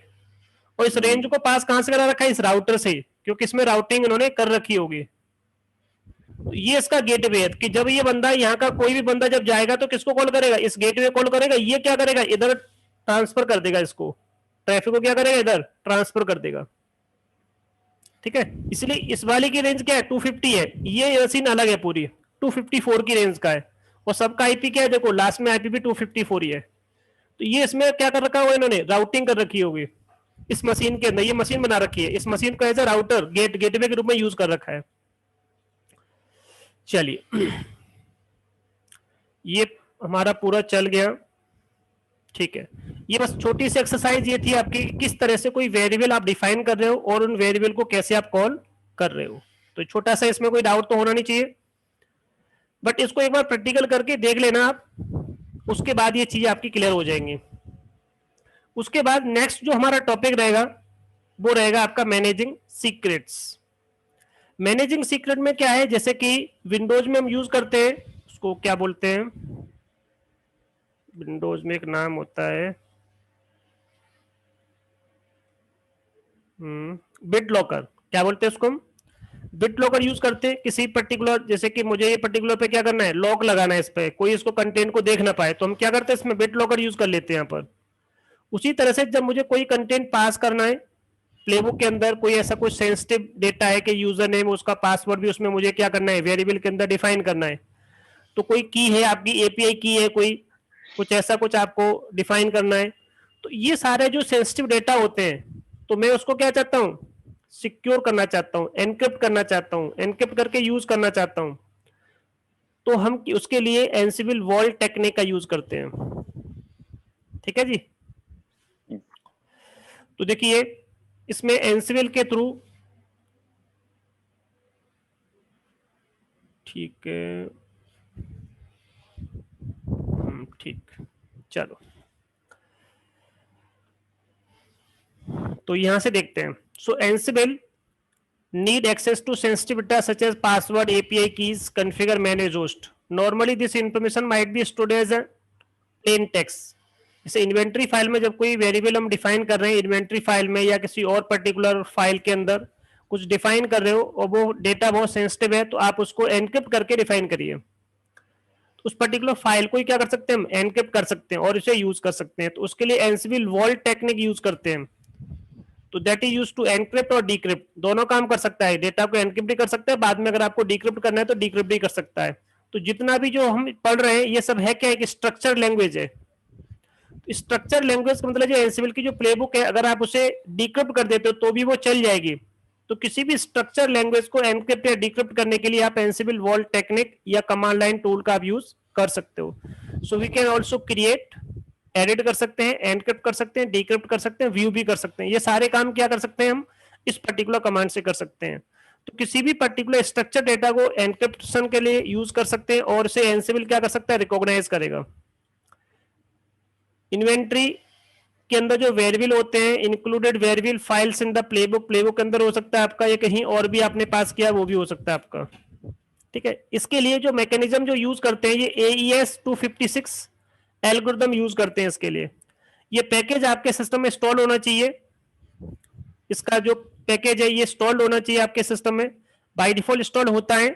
और इस रेंज को पास कहां से करा रखा है, इस राउटर से, क्योंकि इसमें राउटिंग इन्होंने कर रखी होगी। तो ये इसका गेटवे है कि जब ये बंदा यहाँ का कोई भी बंदा जब जाएगा तो किसको कॉल करेगा, इस गेटवे कॉल करेगा। ये क्या करेगा, इधर ट्रांसफर कर देगा, इसको ट्रैफिक को क्या करेगा, इधर ट्रांसफर कर देगा। ठीक है, इसलिए इस वाले की रेंज क्या है, 250 है। ये मशीन अलग है पूरी, 254 की रेंज का है। और सबका आईपी क्या है, देखो लास्ट में आईपी भी 254 ही है। तो ये इसमें क्या कर रखा होगा इन्होंने, राउटिंग कर रखी होगी इस मशीन के अंदर। ये मशीन बना रखी है, इस मशीन को एज ए राउटर गेटवे के रूप में यूज कर रखा है। चलिए ये हमारा पूरा चल गया। ठीक है, ये बस छोटी सी एक्सरसाइज ये थी आपकी, किस तरह से कोई वेरिएबल आप डिफाइन कर रहे हो और उन वेरिएबल को कैसे आप कॉल कर रहे हो। तो छोटा सा, इसमें कोई डाउट तो होना नहीं चाहिए, बट इसको एक बार प्रैक्टिकल करके देख लेना आप, उसके बाद ये चीजें आपकी क्लियर हो जाएंगी। उसके बाद नेक्स्ट जो हमारा टॉपिक रहेगा वो रहेगा आपका मैनेजिंग सीक्रेट्स। मैनेजिंग सीक्रेट में क्या है, जैसे कि विंडोज में हम यूज करते हैं, उसको क्या बोलते हैं, विंडोज में एक नाम होता है बिट लॉकर, क्या बोलते हैं उसको हम, बिट लॉकर यूज करते हैं किसी पर्टिकुलर, जैसे कि मुझे ये पर्टिकुलर पे क्या करना है, लॉक लगाना है इस पे, कोई इसको कंटेंट को देख ना पाए, तो हम क्या करते हैं इसमें बिट लॉकर यूज कर लेते हैं यहाँ पर। उसी तरह से जब मुझे कोई कंटेंट पास करना है प्लेबुक के अंदर, कोई ऐसा कोई सेंसिटिव डेटा है कि यूजर नेम, उसका पासवर्ड भी उसमें मुझे क्या करना है, वेरिएबल के अंदर डिफाइन करना है। तो कोई की है आपकी, एपीआई की है कोई, कुछ ऐसा कुछ आपको डिफाइन करना है। तो ये सारे जो सेंसिटिव डेटा होते हैं, तो मैं उसको क्या चाहता हूँ, सिक्योर करना चाहता हूँ, एनक्रिप्ट करना चाहता हूँ, एनक्रिप्ट करके यूज करना चाहता हूँ। तो हम उसके लिए एनसिबल वॉल्ट टेक्निक का यूज करते हैं। ठीक है जी। तो देखिए इसमें एनसिबल के थ्रू, ठीक है ठीक, चलो तो यहां से देखते हैं। सो एनसिबल need access to sensitive data such as password, API keys, configure, manage host. Normally this information might be stored as a plain text. जैसे इन्वेंट्री फाइल में जब कोई वेरिएबल हम डिफाइन कर रहे हैं इन्वेंट्री फाइल में, या किसी और पर्टिकुलर फाइल के अंदर कुछ डिफाइन कर रहे हो और वो डेटा बहुत सेंसिटिव है, तो आप उसको एनक्रिप्ट करके डिफाइन करिए। तो उस पर्टिकुलर फाइल को ही क्या कर सकते हैं हम, एनक्रिप्ट कर सकते हैं और इसे यूज कर सकते हैं। तो उसके लिए एनसिबल वॉल्ट टेक्निक यूज करते हैं। तो that is use to encrypt और डिक्रिप्ट, दोनों काम कर सकता है। डेटा को एनक्रिप्ट भी कर सकता है, बाद में अगर आपको डिक्रिप्ट करना है तो डिक्रिप्ट भी कर सकता है। तो जितना भी जो हम पढ़ रहे हैं ये सब है क्या है कि स्ट्रक्चर लैंग्वेज है। स्ट्रक्चर लैंग्वेज का मतलब जो एनसिबल की जो प्लेबुक है, अगर आप उसे डिक्रिप्ट कर देते हो तो भी वो चल जाएगी। तो किसी भी स्ट्रक्चर लैंग्वेज को एनक्रिप्ट या डिक्रिप्ट करने के लिए आप एनसिबल वॉल्ट टेक्निक या कमांड लाइन टूल का आप यूज कर सकते हो। So we can also create edit कर सकते हैं, एनक्रिप्ट कर सकते हैं, डिक्रिप्ट कर सकते हैं, व्यू भी कर सकते हैं। ये सारे काम क्या कर सकते हैं हम इस पर्टिकुलर कमांड से कर सकते हैं। तो किसी भी पर्टिकुलर स्ट्रक्चर डेटा को एनक्रिप्शन के लिए यूज कर सकते हैं और इसे एनसिबल क्या कर सकता है, रिकॉग्नाइज करेगा। इन्वेंट्री के अंदर जो वेरिएबल होते हैं, included variable files in the playbook, playbook के अंदर हो सकता है आपका, या कहीं और भी आपने पास किया वो भी हो सकता है आपका। ठीक है, इसके लिए जो मैकेनिज्म जो यूज करते हैं ये AES 256 एल्गोरिथम यूज करते हैं इसके लिए। ये पैकेज आपके सिस्टम में इंस्टॉल होना चाहिए, इसका जो पैकेज है ये इंस्टॉल्ड होना चाहिए आपके सिस्टम में, बाय डिफॉल्ट इंस्टॉल होता है।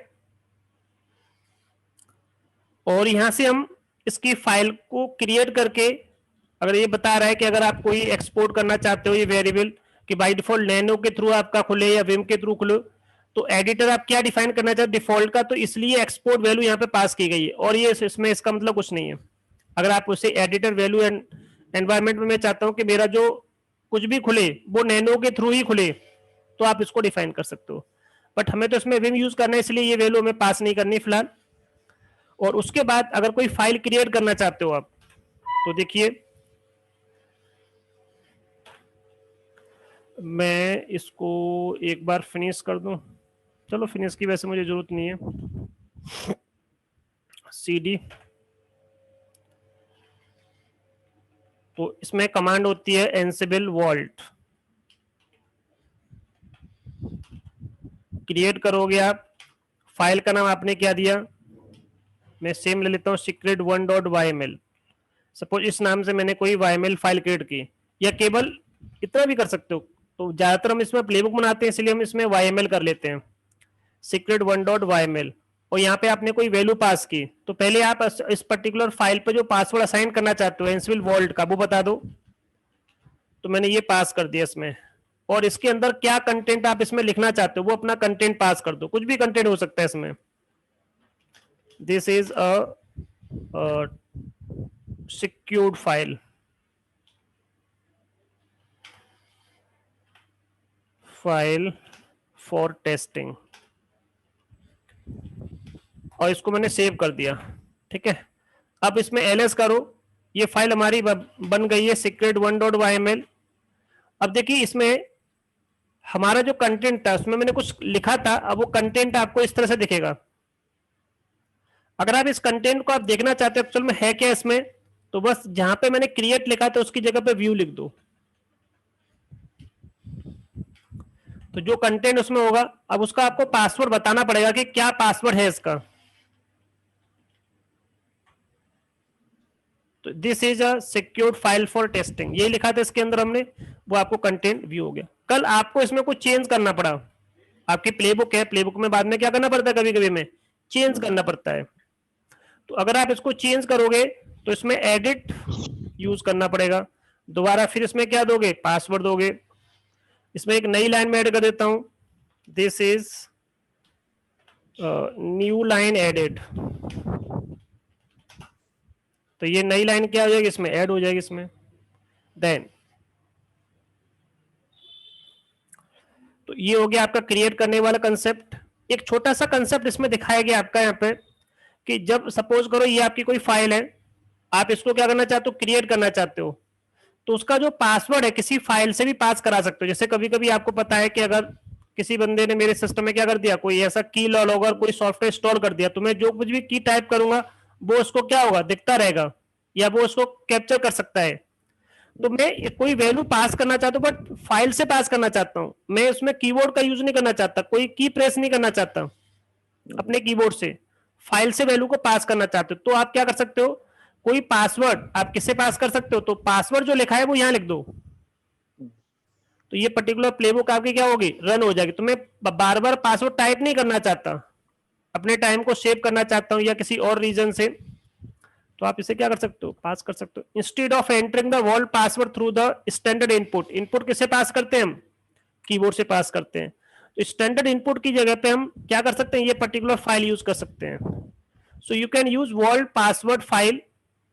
और यहां से हम इसकी फाइल को क्रिएट करके, अगर ये बता रहा है कि अगर आप कोई एक्सपोर्ट करना चाहते हो ये वेरिएबल कि बाय डिफॉल्ट नैनो के थ्रू आपका खुले या विम के थ्रू खुले, तो एडिटर आप क्या डिफाइन करना चाहते हो डिफॉल्ट का, तो इसलिए एक्सपोर्ट वैल्यू यहाँ पे पास की गई है। और ये इसमें इसका मतलब कुछ नहीं है। अगर आप उसे एडिटर वैल्यू एंड एनवायरमेंट में मैं चाहता हूँ कि मेरा जो कुछ भी खुले वो नैनो के थ्रू ही खुले, तो आप इसको डिफाइन कर सकते हो। बट हमें तो इसमें विम यूज करना है, इसलिए ये वैल्यू हमें पास नहीं करनी फिलहाल। और उसके बाद अगर कोई फाइल क्रिएट करना चाहते हो आप, तो देखिए मैं इसको एक बार फिनिश कर दूं, चलो फिनिश की वैसे मुझे जरूरत नहीं है। CD, तो इसमें कमांड होती है एनसिबल वॉल्ट, क्रिएट करोगे आप। फाइल का नाम आपने क्या दिया, मैं सेम ले लेता हूँ secret1.yml। सपोज इस नाम से मैंने कोई YML फाइल क्रिएट की, या केवल इतना भी कर सकते हो। तो ज्यादातर हम इसमें प्लेबुक बनाते हैं इसलिए हम इसमें YML कर लेते हैं, secret1.yml। और यहाँ पे आपने कोई वैल्यू पास की, तो पहले आप इस पर्टिकुलर फाइल पे जो पासवर्ड असाइन करना चाहते हो एनसिबल वॉल्ट का वो बता दो। तो मैंने ये पास कर दिया इसमें, और इसके अंदर क्या कंटेंट आप इसमें लिखना चाहते हो वो अपना कंटेंट पास कर दो, कुछ भी कंटेंट हो सकता है इसमें। This is a secured file, file for testing, और इसको मैंने सेव कर दिया। ठीक है, अब इसमें ls करो, ये फाइल हमारी बन गई है secret1.yml। अब देखिए इसमें हमारा जो कंटेंट था उसमें मैंने कुछ लिखा था, अब वो कंटेंट आपको इस तरह से दिखेगा। अगर आप इस कंटेंट को आप देखना चाहते हो एक्चुअल में है क्या इसमें, तो बस जहां पे मैंने क्रिएट लिखा था उसकी जगह पे व्यू लिख दो, तो जो कंटेंट उसमें होगा। अब उसका आपको पासवर्ड बताना पड़ेगा कि क्या पासवर्ड है इसका। तो this is a secured file for testing, ये लिखा था इसके अंदर हमने, वो आपको कंटेंट व्यू हो गया। कल आपको इसमें कुछ चेंज करना पड़ा, आपकी प्लेबुक है, प्लेबुक में बाद में क्या करना पड़ता है, कभी कभी में चेंज करना पड़ता है। तो अगर आप इसको चेंज करोगे तो इसमें एडिट यूज करना पड़ेगा, दोबारा फिर इसमें क्या दोगे, पासवर्ड दोगे। इसमें एक नई लाइन में ऐड कर देता हूं, this is new line added, तो ये नई लाइन क्या हो जाएगी, इसमें ऐड हो जाएगी इसमें। देन तो ये हो गया आपका क्रिएट करने वाला कंसेप्ट। एक छोटा सा कंसेप्ट इसमें दिखाया गया आपका यहाँ पे, कि जब सपोज करो ये आपकी कोई फाइल है, आप इसको क्या करना चाहते हो, क्रिएट करना चाहते हो, तो उसका जो पासवर्ड है किसी फाइल से भी पास करा सकते हो। जैसे कभी कभी आपको पता है कि अगर किसी बंदे ने मेरे सिस्टम में क्या कर दिया, कोई ऐसा की लॉगर कोई सॉफ्टवेयर इंस्टॉल कर दिया, तो मैं जो कुछ भी की टाइप करूंगा वो उसको क्या होगा, दिखता रहेगा, या वो उसको कैप्चर कर सकता है। तो मैं कोई वैल्यू पास करना चाहता हूँ बट फाइल से पास करना चाहता हूँ, मैं उसमें कीबोर्ड का यूज नहीं करना चाहता, कोई की प्रेस नहीं करना चाहता अपने कीबोर्ड से, फाइल से वैल्यू को पास करना चाहते हो, तो आप क्या कर सकते हो, कोई पासवर्ड आप किससे पास कर सकते हो, तो पासवर्ड जो लिखा है वो यहां लिख दो, तो ये पर्टिकुलर प्लेबुक आपकी क्या होगी, रन हो जाएगी। तो मैं बार बार पासवर्ड टाइप नहीं करना चाहता, अपने टाइम को सेव करना चाहता हूं या किसी और रीजन से, तो आप इसे क्या कर सकते हो, पास कर सकते हो। Instead of entering the world password through the standard input, input किससे पास करते हैं हम, कीबोर्ड से पास करते हैं, तो स्टैंडर्ड इनपुट की जगह पे हम क्या कर सकते हैं, ये पर्टिकुलर फाइल यूज कर सकते हैं। So you can use world password file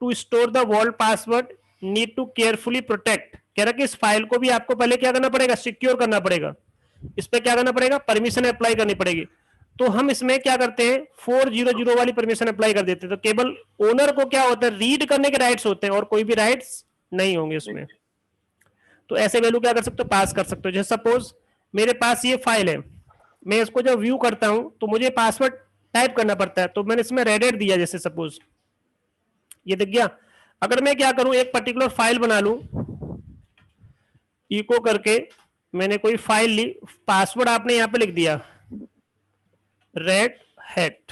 to store the world password, need to carefully protect, कह रहा कि इस फाइल को भी आपको पहले क्या करना पड़ेगा, सिक्योर करना पड़ेगा, इस पे क्या करना पड़ेगा, परमिशन अप्लाई करनी पड़ेगी। तो हम इसमें क्या करते हैं 400 वाली परमिशन अप्लाई कर देते हैं, तो केवल ओनर को क्या होता है रीड करने के राइट्स होते हैं और कोई भी राइट्स नहीं होंगे उसमें। तो ऐसे वैल्यू क्या कर सकते हो पास कर सकते हो। जैसे सपोज मेरे पास ये फाइल है, मैं इसको जब व्यू करता हूं तो मुझे पासवर्ड टाइप करना पड़ता है, तो मैंने इसमें रेडेड दिया, जैसे सपोज ये दिख गया। अगर मैं क्या करूं एक पर्टिकुलर फाइल बना लूं, इको करके मैंने कोई फाइल ली, पासवर्ड आपने यहां पे लिख दिया रेड हैट,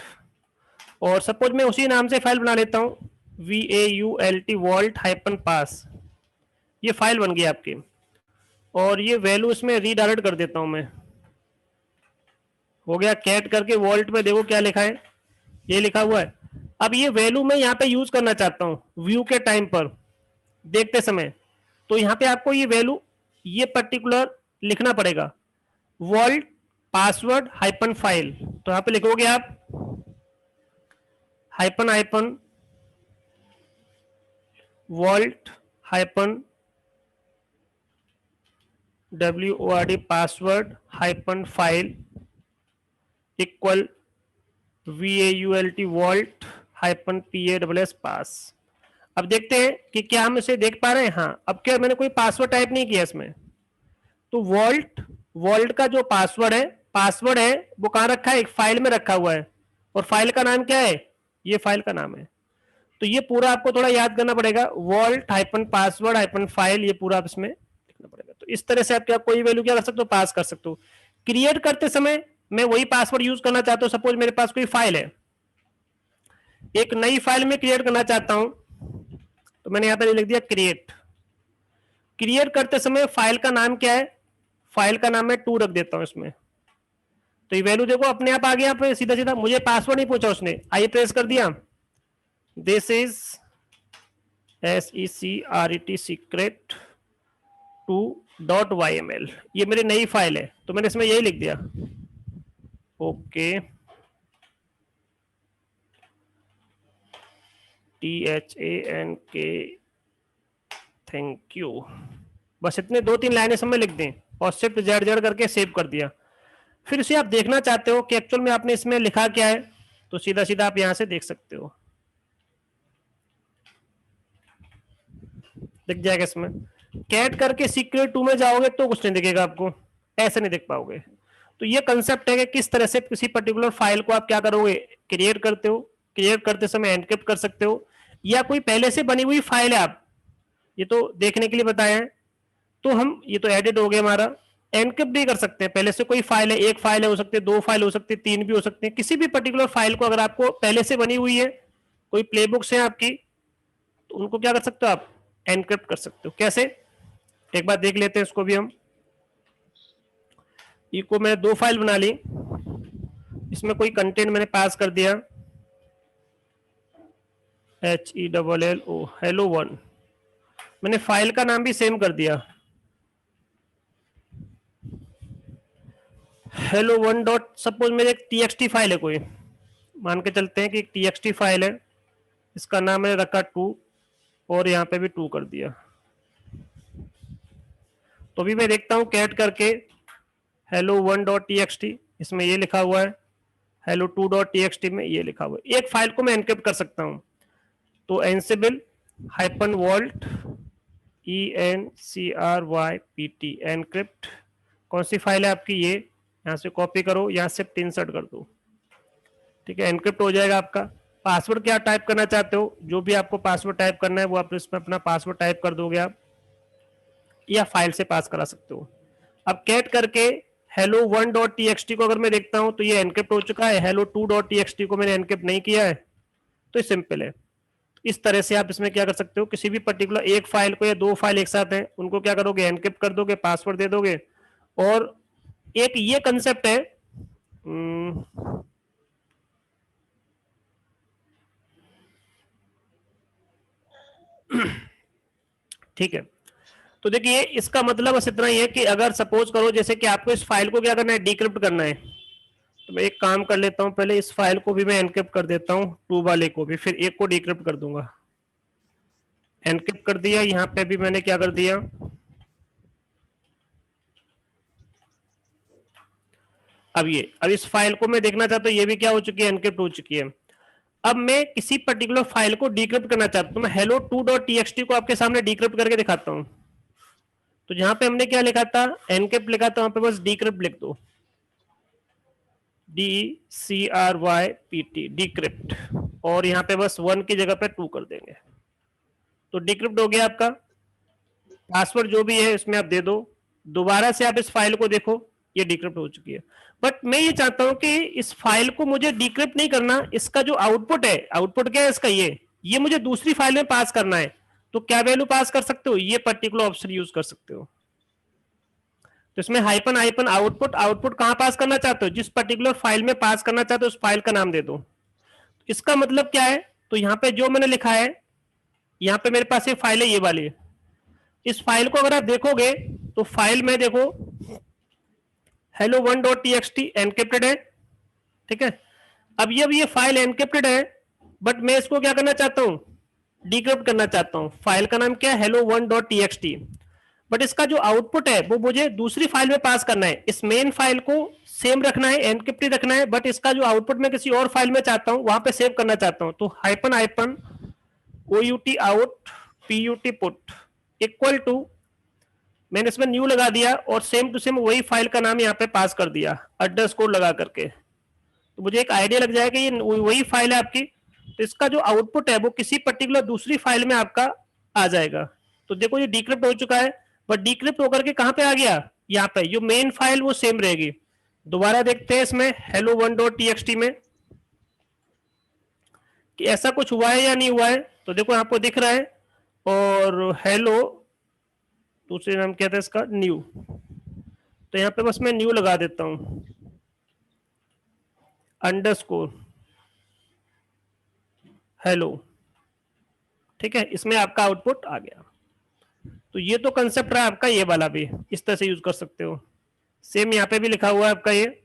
और सपोज मैं उसी नाम से फाइल बना लेता हूं VAULT वॉल्ट हाइपन पास, ये फाइल बन गई आपकी, और ये वैल्यू इसमें रीडायरेक्ट कर देता हूं मैं, हो गया कैट करके वॉल्ट में देखो क्या लिखा है, ये लिखा हुआ है। अब ये वैल्यू मैं यहाँ पे यूज करना चाहता हूं व्यू के टाइम पर देखते समय, तो यहाँ पे आपको ये वैल्यू ये पर्टिकुलर लिखना पड़ेगा वॉल्ट पासवर्ड हाइपन फाइल, तो यहाँ पे लिखोगे आप hyphen hyphen vault hyphen WORD password hyphen file equal VAULT vault hyphen PASS pass. अब देखते हैं कि क्या हम इसे देख पा रहे हैं। हाँ, अब क्या मैंने कोई पासवर्ड टाइप नहीं किया इसमें, तो वॉल्ट का जो पासवर्ड है वो कहां रखा है, एक फाइल में रखा हुआ है, और फाइल का नाम क्या है, ये फाइल का नाम है। तो ये पूरा आपको थोड़ा याद करना पड़ेगा, vault hyphen password hyphen file, ये पूरा आप इसमें लिखना पड़ेगा। तो इस तरह से आप क्या कोई वैल्यू क्या कर सकते हो पास कर सकते हो। क्रिएट करते समय मैं वही पासवर्ड यूज करना चाहता हूं, सपोज मेरे पास कोई फाइल है, एक नई फाइल में क्रिएट करना चाहता हूं, तो मैंने यहां पर लिख दिया क्रिएट करते समय फाइल का नाम क्या है, फाइल का नाम मैं 2 रख देता हूं इसमें, तो ये वैल्यू देखो अपने आप आ गया पे सीधा सीधा, मुझे पासवर्ड नहीं पूछा उसने, आई प्रेस कर दिया, this is SECRET secret 2.yml, ये मेरी नई फाइल है, तो मैंने इसमें यही लिख दिया ओके THANK थैंक यू, बस इतने 2-3 लाइनें सब में लिख दें और शिफ्ट Z करके सेव कर दिया। फिर इसे आप देखना चाहते हो कि एक्चुअल में आपने इसमें लिखा क्या है, तो सीधा सीधा आप यहां से देख सकते हो, दिख जाएगा इसमें। कैट करके सीक्रेट 2 में जाओगे तो कुछ नहीं दिखेगा आपको, ऐसे नहीं देख पाओगे। तो ये कंसेप्ट है कि किस तरह से किसी पर्टिकुलर फाइल को आप क्या करोगे क्रिएट करते हो, क्रिएट करते समय एनक्रिप्ट कर सकते हो, या कोई पहले से बनी हुई फाइल है आप ये तो देखने के लिए बताया है, तो हम ये तो एडिट हो गया हमारा, एनक्रिप्ट भी कर सकते हैं। पहले से कोई फाइल है, एक फाइल है, हो सकती है 2 फाइल हो सकती है, 3 भी हो सकती है, किसी भी पर्टिकुलर फाइल को अगर आपको पहले से बनी हुई है, कोई प्ले बुक्स है आपकी, तो उनको क्या कर सकते हो आप एनक्रिप्ट कर सकते हो। कैसे, एक बार देख लेते हैं इसको भी हम। इको मैंने 2 फाइल बना ली, इसमें कोई कंटेंट मैंने पास कर दिया HELLO hello1, मैंने फाइल का नाम भी सेम कर दिया hello1 डॉट, सपोज मेरे एक TXT फाइल है, कोई मान के चलते हैं कि एक TXT फाइल है, इसका नाम मैंने रखा 2 और यहाँ पे भी 2 कर दिया। तो भी मैं देखता हूँ कैट करके hello1.txt, इसमें ये लिखा हुआ है, hello2.txt में ये लिखा हुआ है, एक फाइल को मैं एनक्रिप्ट कर सकता हूँ। तो Ansible hyphen vault ENCRYPT encrypt, कौन सी फाइल है आपकी, ये यहाँ से कॉपी करो, यहाँ से इंसर्ट कर दो, ठीक है, एनक्रिप्ट हो जाएगा आपका। पासवर्ड क्या टाइप करना चाहते हो, जो भी आपको पासवर्ड टाइप करना है वो आप इसमें अपना पासवर्ड टाइप कर दोगे आप, या फाइल से पास करा सकते हो। अब कैट करके hello1.txt को अगर मैं देखता हूं तो ये एनक्रिप्ट हो चुका है, hello2.txt को मैंने एनक्रिप्ट नहीं किया है, तो ये सिंपल है। इस तरह से आप इसमें क्या कर सकते हो, किसी भी पर्टिकुलर एक फाइल को या 2 फाइल एक साथ हैं उनको क्या करोगे एनक्रिप्ट कर दोगे, पासवर्ड दे दोगे। और एक ये कंसेप्ट है, ठीक है, तो देखिए इसका मतलब बस इतना ही है कि अगर सपोज करो जैसे कि आपको इस फाइल को क्या करना है डिक्रिप्ट करना है, तो मैं एक काम कर लेता हूं, पहले इस फाइल को भी मैं एनक्रिप्ट कर देता हूं, 2 वाले को भी, फिर एक को डिक्रिप्ट कर दूंगा। एनक्रिप्ट कर दिया, यहां पे भी मैंने क्या कर दिया अब इस फाइल को मैं देखना चाहता हूँ, ये भी क्या हो चुकी है, एनक्रिप्ट हो चुकी है। अब मैं किसी पर्टिकुलर फाइल को डिक्रिप्ट करना चाहता हूँ, मैं hello2.txt को आपके सामने डिक्रिप्ट करके दिखाता हूँ। तो जहां पे हमने क्या लिखा था, एनक्रिप्ट लिखा था, वहां पे बस डिक्रिप्ट लिख दो, DCRYPT, डिक्रिप्ट, और यहाँ पे बस 1 की जगह पे 2 कर देंगे, तो डिक्रिप्ट हो गया आपका। पासवर्ड जो भी है इसमें आप दे दो, दोबारा से आप इस फाइल को देखो, ये डिक्रिप्ट हो चुकी है। बट मैं ये चाहता हूं कि इस फाइल को मुझे डिक्रिप्ट नहीं करना, इसका जो आउटपुट है, आउटपुट क्या है इसका, ये मुझे दूसरी फाइल में पास करना है। तो क्या वैल्यू पास कर सकते हो, ये पर्टिकुलर ऑप्शन यूज कर सकते हो। तो इसमें हाइपन हाइपन आउटपुट, आउटपुट कहां पास करना चाहते हो, जिस पर्टिकुलर फाइल में पास करना चाहते हो उस फाइल का नाम दे दो। इसका मतलब क्या है, तो यहाँ पे जो मैंने लिखा है, यहाँ पे मेरे पास ये फाइल है, ये वाली। इस फाइल को अगर आप देखोगे तो फाइल में देखो hello1.txt एनक्रिप्टेड है, ठीक है। अब ये फाइल एनक्रिप्टेड है, बट मैं इसको क्या करना चाहता हूं, डिक्रिप्ट करना चाहता हूं। फाइल का नाम क्या है, hello1.txt, बट इसका जो आउटपुट है वो मुझे दूसरी फाइल में पास करना है। इस मेन फाइल को सेम रखना है, एनक्रिप्टेड रखना है, बट इसका जो आउटपुट मैं किसी और फाइल में चाहता हूं, वहां पे सेव करना चाहता हूं। तो hyphen hyphen out out put put equal to, मैंने इसमें न्यू लगा दिया और सेम टू सेम वही फाइल का नाम यहाँ पे पास कर दिया अंडरस्कोर लगा करके। तो मुझे एक आइडिया लग जाएगा ये वही फाइल है आपकी। तो इसका जो आउटपुट है वो किसी पर्टिकुलर दूसरी फाइल में आपका आ जाएगा। तो देखो ये डिक्रिप्ट हो चुका है, बट डिक्रिप्ट होकर के कहाँ पे आ गया, यहाँ पे। जो मेन फाइल वो सेम रहेगी। दोबारा देखते हैं इसमें hello1.txt में कि ऐसा कुछ हुआ है या नहीं हुआ है। तो देखो आपको दिख रहा है, और हेलो दूसरे नाम क्या था इसका, न्यू। तो यहाँ पे बस मैं न्यू लगा देता हूं, अंडरस्कोर हेलो, ठीक है। इसमें आपका आउटपुट आ गया। तो ये तो कंसेप्ट रहा आपका, ये वाला भी इस तरह से यूज कर सकते हो। सेम यहाँ पे भी लिखा हुआ है आपका ये,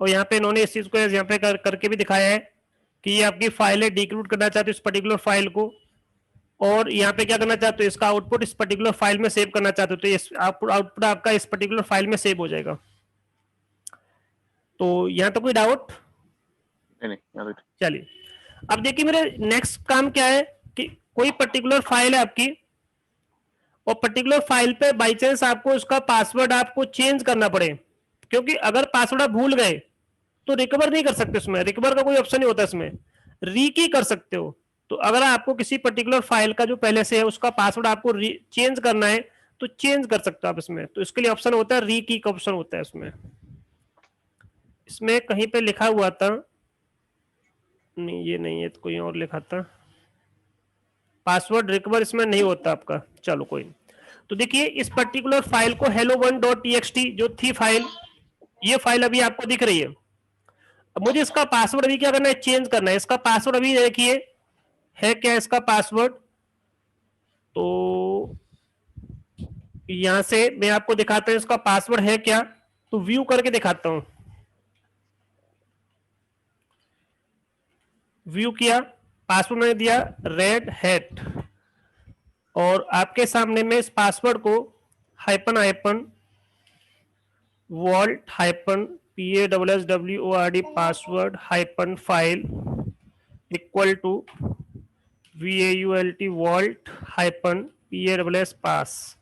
और यहाँ पे इन्होंने इस चीज को यहाँ पे करके भी दिखाया है कि ये आपकी फाइल है, डिक्रिप्ट करना चाहते हो इस पर्टिकुलर फाइल को, और यहाँ पे क्या करना चाहते हो, इसका आउटपुट इस पर्टिकुलर फाइल में सेव करना चाहते हो, तो ये आउटपुट आपका इस पर्टिकुलर फाइल में सेव हो जाएगा। तो यहाँ तो कोई डाउट नहीं। चलिए अब देखिए मेरे नेक्स्ट काम क्या है कि कोई पर्टिकुलर फाइल है आपकी, और पर्टिकुलर फाइल पे बाई चांस आपको उसका पासवर्ड आपको चेंज करना पड़े, क्योंकि अगर पासवर्ड आप भूल गए तो रिकवर नहीं कर सकते, उसमें रिकवर का कोई ऑप्शन नहीं होता, इसमें रीकी कर सकते हो। तो अगर आपको किसी पर्टिकुलर फाइल का जो पहले से है उसका पासवर्ड आपको चेंज करना है तो चेंज कर सकते हो आप इसमें। तो इसके लिए ऑप्शन होता है रीकी का ऑप्शन होता है इसमें। इसमें कहीं पे लिखा हुआ था, नहीं ये नहीं है, तो कोई और लिखा था, पासवर्ड रिकवर इसमें नहीं होता आपका। चलो कोई नहीं। तो देखिए इस पर्टिकुलर फाइल को hello1.txt जो थी फाइल, ये फाइल अभी आपको दिख रही है। अब मुझे इसका पासवर्ड अभी क्या करना है, चेंज करना है। इसका पासवर्ड अभी देखिए है क्या, इसका पासवर्ड तो यहां से मैं आपको दिखाता हूं इसका पासवर्ड है क्या। तो व्यू करके दिखाता हूं, व्यू किया, पासवर्ड मैंने दिया रेड हैट, और आपके सामने में इस पासवर्ड को hyphen hyphen vault hyphen PASSWORD password hyphen file equal to VAULT vault hyphen PASS pass,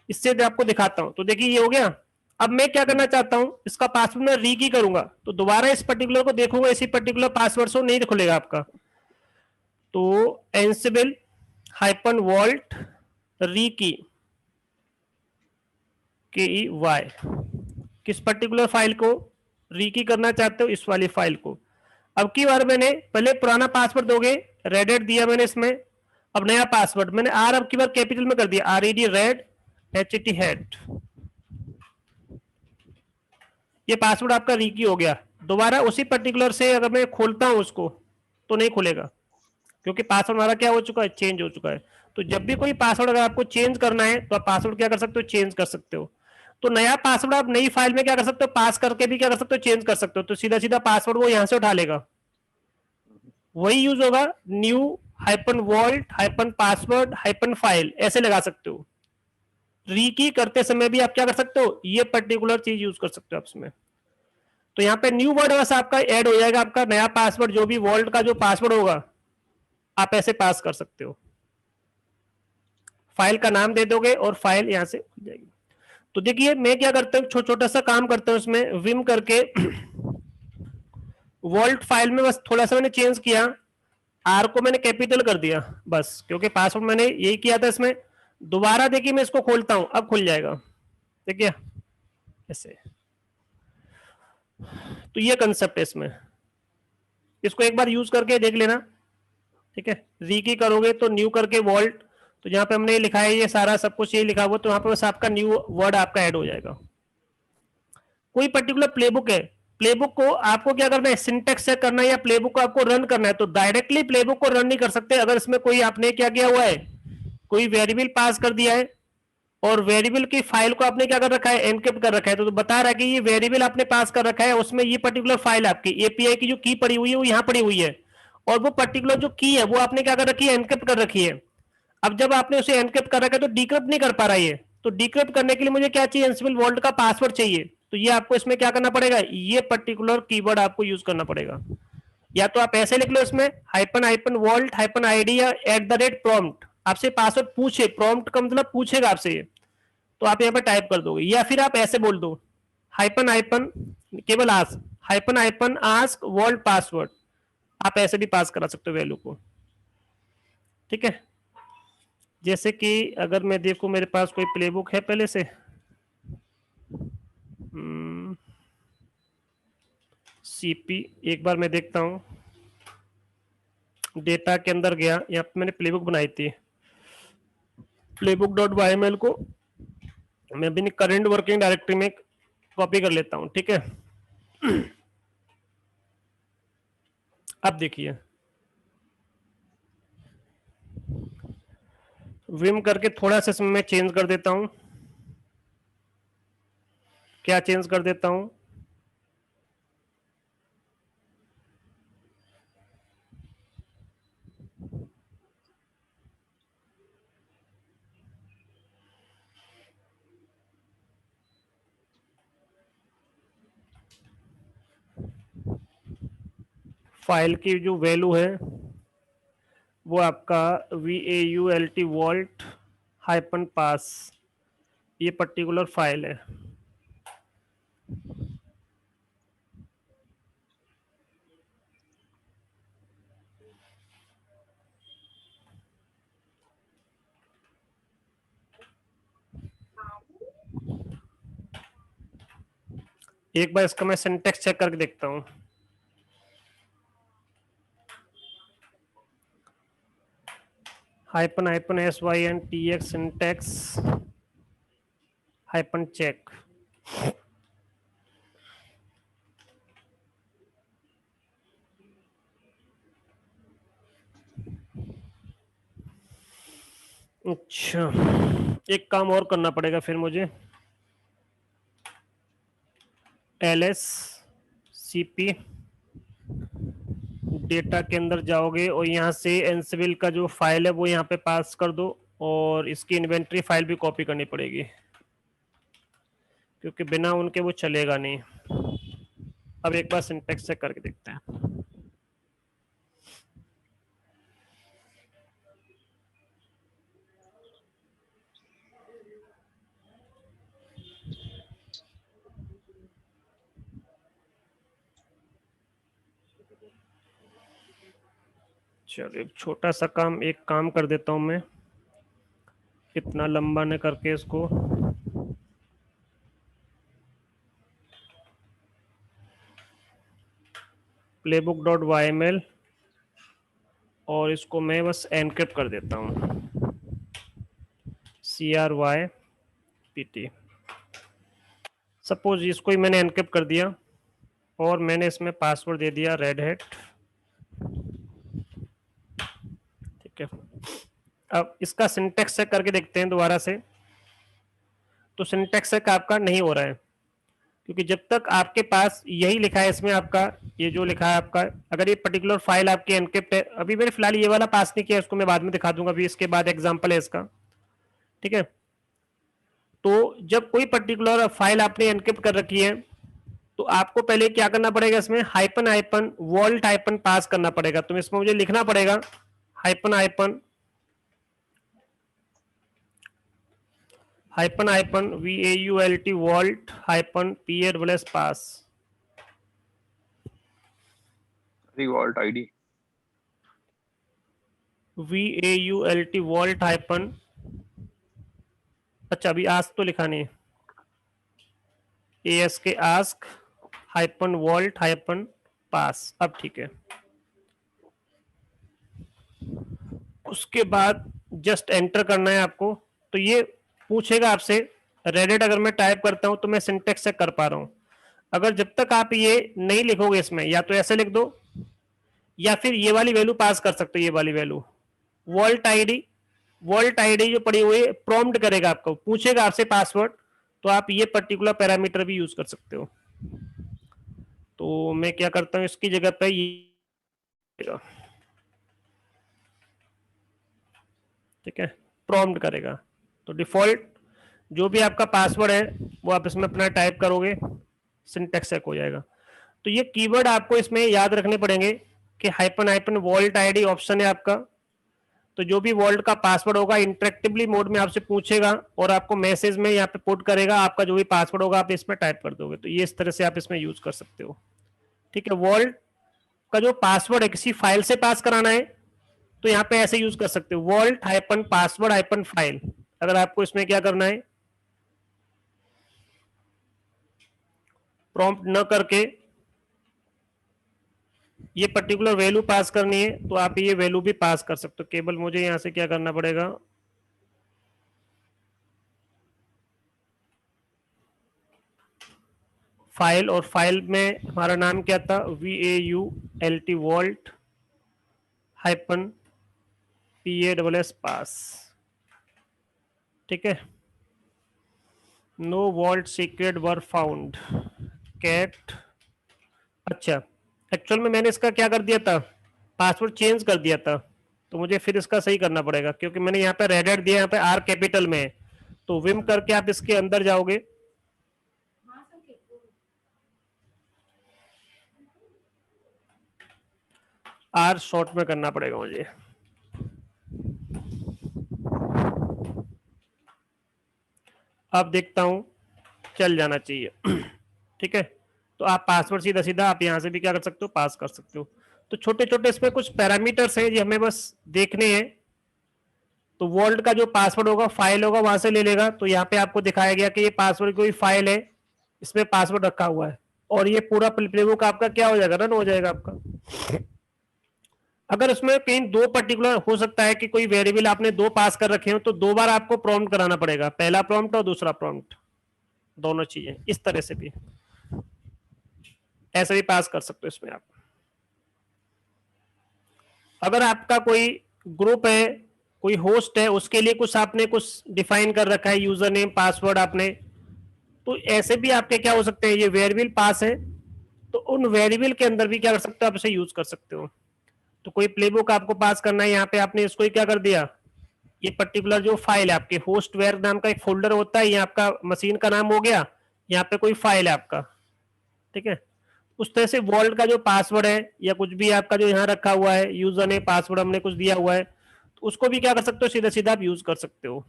इससे आपको दिखाता हूं। तो देखिए ये हो गया। अब मैं क्या करना चाहता हूं, इसका पासवर्ड मैं री की करूंगा, तो दोबारा इस पर्टिकुलर को देखूंगा, इसी पर्टिकुलर पासवर्ड से नहीं खुलेगा आपका। तो एंसिबल हाइपन वॉल्ट री की KEY, किस पर्टिकुलर फाइल को री की करना चाहते हो, इस वाली फाइल को। अब की बार मैंने पहले पुराना पासवर्ड दोगे, रेडेड दिया मैंने इसमें, अब नया पासवर्ड मैंने आर अब की बार कैपिटल में कर दिया, RED रेड HET हेड, ये पासवर्ड आपका रीकी हो गया। दोबारा उसी पर्टिकुलर से अगर मैं खोलता हूं उसको तो नहीं खुलेगा, क्योंकि पासवर्ड हमारा क्या हो चुका है, चेंज हो चुका है। तो जब भी कोई पासवर्ड अगर आपको चेंज करना है तो आप पासवर्ड क्या कर सकते हो, चेंज कर सकते हो। तो नया पासवर्ड आप नई फाइल में क्या कर सकते हो, पास करके भी क्या कर सकते हो, चेंज कर सकते हो। तो सीधा सीधा पासवर्ड वो यहां से उठा लेगा, वही यूज होगा, new hyphen vault hyphen password hyphen file, ऐसे लगा सकते हो। रीकी करते समय भी आप क्या कर सकते हो, ये पर्टिकुलर चीज यूज कर सकते हो आप इसमें। तो यहाँ पे न्यू वर्ड बस आपका ऐड हो जाएगा, आपका नया पासवर्ड जो भी वॉल्ट का जो पासवर्ड होगा आप ऐसे पास कर सकते हो, फाइल का नाम दे दोगे और फाइल यहाँ से खुल जाएगी। तो देखिए मैं क्या करता हूँ, छोटा सा काम करता हूँ इसमें, विम करके वॉल्ट फाइल में बस थोड़ा सा मैंने चेंज किया, आर को मैंने कैपिटल कर दिया बस, क्योंकि पासवर्ड मैंने यही किया था इसमें। दोबारा देखिए मैं इसको खोलता हूं, अब खुल जाएगा, देखिए ऐसे। तो ये कंसेप्ट है इसमें, इसको एक बार यूज करके देख लेना, ठीक है। री की करोगे तो न्यू करके वॉल्ट, तो जहां पे हमने लिखा है ये सारा सब कुछ ये लिखा हुआ, तो वहां पे बस आपका न्यू वर्ड आपका ऐड हो जाएगा। कोई पर्टिकुलर प्लेबुक है, प्लेबुक को आपको क्या करना है, सिंटेक्स चेक करना है या प्लेबुक को आपको रन करना है, तो डायरेक्टली प्लेबुक को रन नहीं कर सकते अगर इसमें कोई आपने क्या किया हुआ है, कोई वेरिएबल पास कर दिया है और वेरिएबल की फाइल को आपने क्या कर रखा है, एनक्रिप्ट कर रखा है। तो बता रहा है कि ये वेरिएबल आपने पास कर रखा है, उसमें ये पर्टिकुलर फाइल आपकी एपीआई की जो की पड़ी हुई है वो यहाँ पड़ी हुई है, और वो पर्टिकुलर जो की है वो आपने क्या कर रखी है, एनक्रिप्ट कर रखी है। अब जब आपने उसे एनक्रिप्ट कर रखा है तो डिक्रिप्ट नहीं कर पा रहा है, तो डिक्रिप्ट करने के लिए मुझे क्या चाहिए, एनसिबल वॉल्ट का पासवर्ड चाहिए। तो ये आपको इसमें क्या करना पड़ेगा, ये पर्टिकुलर कीवर्ड आपको यूज करना पड़ेगा। या तो आप ऐसे लिख लो इसमें hyphen hyphen vault hyphen ID या @प्रॉम्प्ट, आपसे पासवर्ड पूछे, प्रॉम्प्ट का मतलब पूछेगा आपसे ये, तो आप यहाँ पे टाइप कर दोगे, या फिर आप ऐसे बोल दो हाइपन हाइपन केवल आस्क वॉल्ट पासवर्ड, आप ऐसे भी पास करा सकते हो वैल्यू को, ठीक है। जैसे कि अगर मैं देखूं मेरे पास कोई प्लेबुक है पहले से, सीपी, एक बार मैं देखता हूं, डेटा के अंदर गया, यहाँ पे मैंने प्लेबुक बनाई थी, playbook.yml को मैं अपनी करंट वर्किंग डायरेक्टरी में कॉपी कर लेता हूं, ठीक है। अब देखिए विम करके थोड़ा सा इसमें मैं चेंज कर देता हूं, क्या चेंज कर देता हूं, फाइल की जो वैल्यू है वो आपका VAULT वॉल्ट हाइपन पास, ये पर्टिकुलर फाइल है। एक बार इसका मैं सिंटेक्स चेक करके देखता हूं, hyphen hyphen SYNTX syntax hyphen check, अच्छा एक काम और करना पड़ेगा फिर मुझे, ls cp डेटा के अंदर जाओगे और यहाँ से एनसिबल का जो फाइल है वो यहाँ पे पास कर दो, और इसकी इन्वेंट्री फाइल भी कॉपी करनी पड़ेगी क्योंकि बिना उनके वो चलेगा नहीं। अब एक बार सिंटेक्स चेक करके देखते हैं, चलो एक छोटा सा काम, एक काम कर देता हूं मैं, इतना लंबा न करके इसको, playbook.yml और इसको मैं बस एनक्रिप्ट कर देता हूं, CRYPT, सपोज इसको ही मैंने एनक्रिप्ट कर दिया और मैंने इसमें पासवर्ड दे दिया रेड हैट, ठीक है। अब इसका सिंटेक्स चेक करके देखते हैं दोबारा से, तो सिंटेक्स चेक आपका नहीं हो रहा है क्योंकि जब तक आपके पास यही लिखा है इसमें आपका, ये जो लिखा है आपका, अगर ये पर्टिकुलर फाइल आपकी एनक्रिप्ट है, अभी मैंने फिलहाल ये वाला पास नहीं किया, इसको मैं बाद में दिखा दूंगा, अभी इसके बाद एग्जांपल है इसका, ठीक है। तो जब कोई पर्टिकुलर फाइल आपने एनक्रिप्ट कर रखी है तो तो आपको पहले क्या करना पड़ेगा, इसमें hyphen hyphen vault hyphen pass करना पड़ेगा। तो इसमें मुझे लिखना पड़ेगा hyphen hyphen hyphen hyphen VAULT vault hyphen PASS pass, vault ID VAULT vault hyphen, अच्छा अभी आस्क तो लिखा नहीं, ASK ask hyphen vault hyphen pass. अब ठीक है, उसके बाद जस्ट एंटर करना है आपको। तो ये पूछेगा आपसे, रेडिट अगर मैं टाइप करता हूं तो मैं सिंटेक्स से कर पा रहा हूं। अगर जब तक आप ये नहीं लिखोगे इसमें, या तो ऐसे लिख दो या फिर ये वाली वैल्यू पास कर सकते हो, ये वाली वैल्यू वॉल्ट आईडी जो पड़ी हुई है प्रॉम्प्ट करेगा आपको, पूछेगा आपसे पासवर्ड, तो आप ये पर्टिकुलर पैरामीटर भी यूज कर सकते हो। तो मैं क्या करता हूं, इसकी जगह पे ये, ठीक है, प्रॉम्प्ट करेगा। तो डिफॉल्ट जो भी आपका पासवर्ड है वो आप इसमें अपना टाइप करोगे, सिंटेक्स चेक हो जाएगा। तो ये कीवर्ड आपको इसमें याद रखने पड़ेंगे कि hyphen hyphen vault ID option है आपका। तो जो भी वॉल्ट का पासवर्ड होगा इंटरेक्टिवली मोड में आपसे पूछेगा और आपको मैसेज में यहाँ पे पुट करेगा, आपका जो भी पासवर्ड होगा आप इसमें टाइप कर दोगे। तो ये इस तरह से आप इसमें यूज कर सकते हो। ठीक है, वॉल्ट का जो पासवर्ड है किसी फाइल से पास कराना है तो यहाँ पे ऐसे यूज कर सकते हो, vault hyphen password hyphen file. अगर आपको इसमें क्या करना है, प्रॉम्प्ट न करके ये पर्टिकुलर वैल्यू पास करनी है तो आप ये वैल्यू भी पास कर सकते हो। केवल मुझे यहां से क्या करना पड़ेगा, फाइल, और फाइल में हमारा नाम क्या था, VAULT vault hyphen PASS pass. ठीक है, no vault secret were found cat. अच्छा, एक्चुअल में मैंने इसका क्या कर दिया था, पासवर्ड चेंज कर दिया था, तो मुझे फिर इसका सही करना पड़ेगा क्योंकि मैंने यहाँ पे रेड दिया, यहाँ पे R कैपिटल में है। तो विम करके आप इसके अंदर जाओगे, R शॉर्ट में करना पड़ेगा मुझे। अब देखता हूं चल जाना चाहिए। ठीक है, तो आप पासवर्ड सीधा सीधा आप यहां से भी क्या कर सकते हो, पास कर सकते हो। तो छोटे छोटे इसमें कुछ पैरामीटर्स हैं जो हमें बस देखने हैं। तो वॉल्ट का जो पासवर्ड होगा फाइल होगा वहां से ले लेगा। तो यहाँ पे आपको दिखाया गया कि ये पासवर्ड कोई फाइल है, इसमें पासवर्ड रखा हुआ है, और ये पूरा प्लेबुक आपका क्या हो जाएगा, रन हो जाएगा आपका। अगर उसमें कहीं दो पर्टिकुलर हो सकता है कि कोई वेरिएबल आपने दो पास कर रखे हो तो दो बार आपको प्रॉम्प्ट कराना पड़ेगा, पहला प्रॉम्प्ट और दूसरा प्रॉम्प्ट, दोनों चीजें इस तरह से भी, ऐसे भी पास कर सकते हो इसमें आप। अगर आपका कोई ग्रुप है, कोई होस्ट है, उसके लिए कुछ आपने कुछ डिफाइन कर रखा है, यूजर नेम पासवर्ड आपने, तो ऐसे भी आपके क्या हो सकते हैं, ये वेरिएबल पास है तो उन वेरिएबल के अंदर भी क्या कर सकते हो, आप इसे यूज कर सकते हो। तो कोई प्लेबुक आपको पास करना है, यहाँ पे आपने इसको ही क्या कर दिया, ये पर्टिकुलर जो फाइल है आपके होस्टवेयर नाम का एक फोल्डर होता है, ये आपका मशीन का नाम हो गया, यहाँ पे कोई फाइल है आपका। ठीक है, उस तरह से वॉल्ट का जो पासवर्ड है या कुछ भी आपका जो यहाँ रखा हुआ है, यूजर ने पासवर्ड हमने कुछ दिया हुआ है, तो उसको भी क्या कर सकते हो, सीधा सीधा आप यूज कर सकते हो।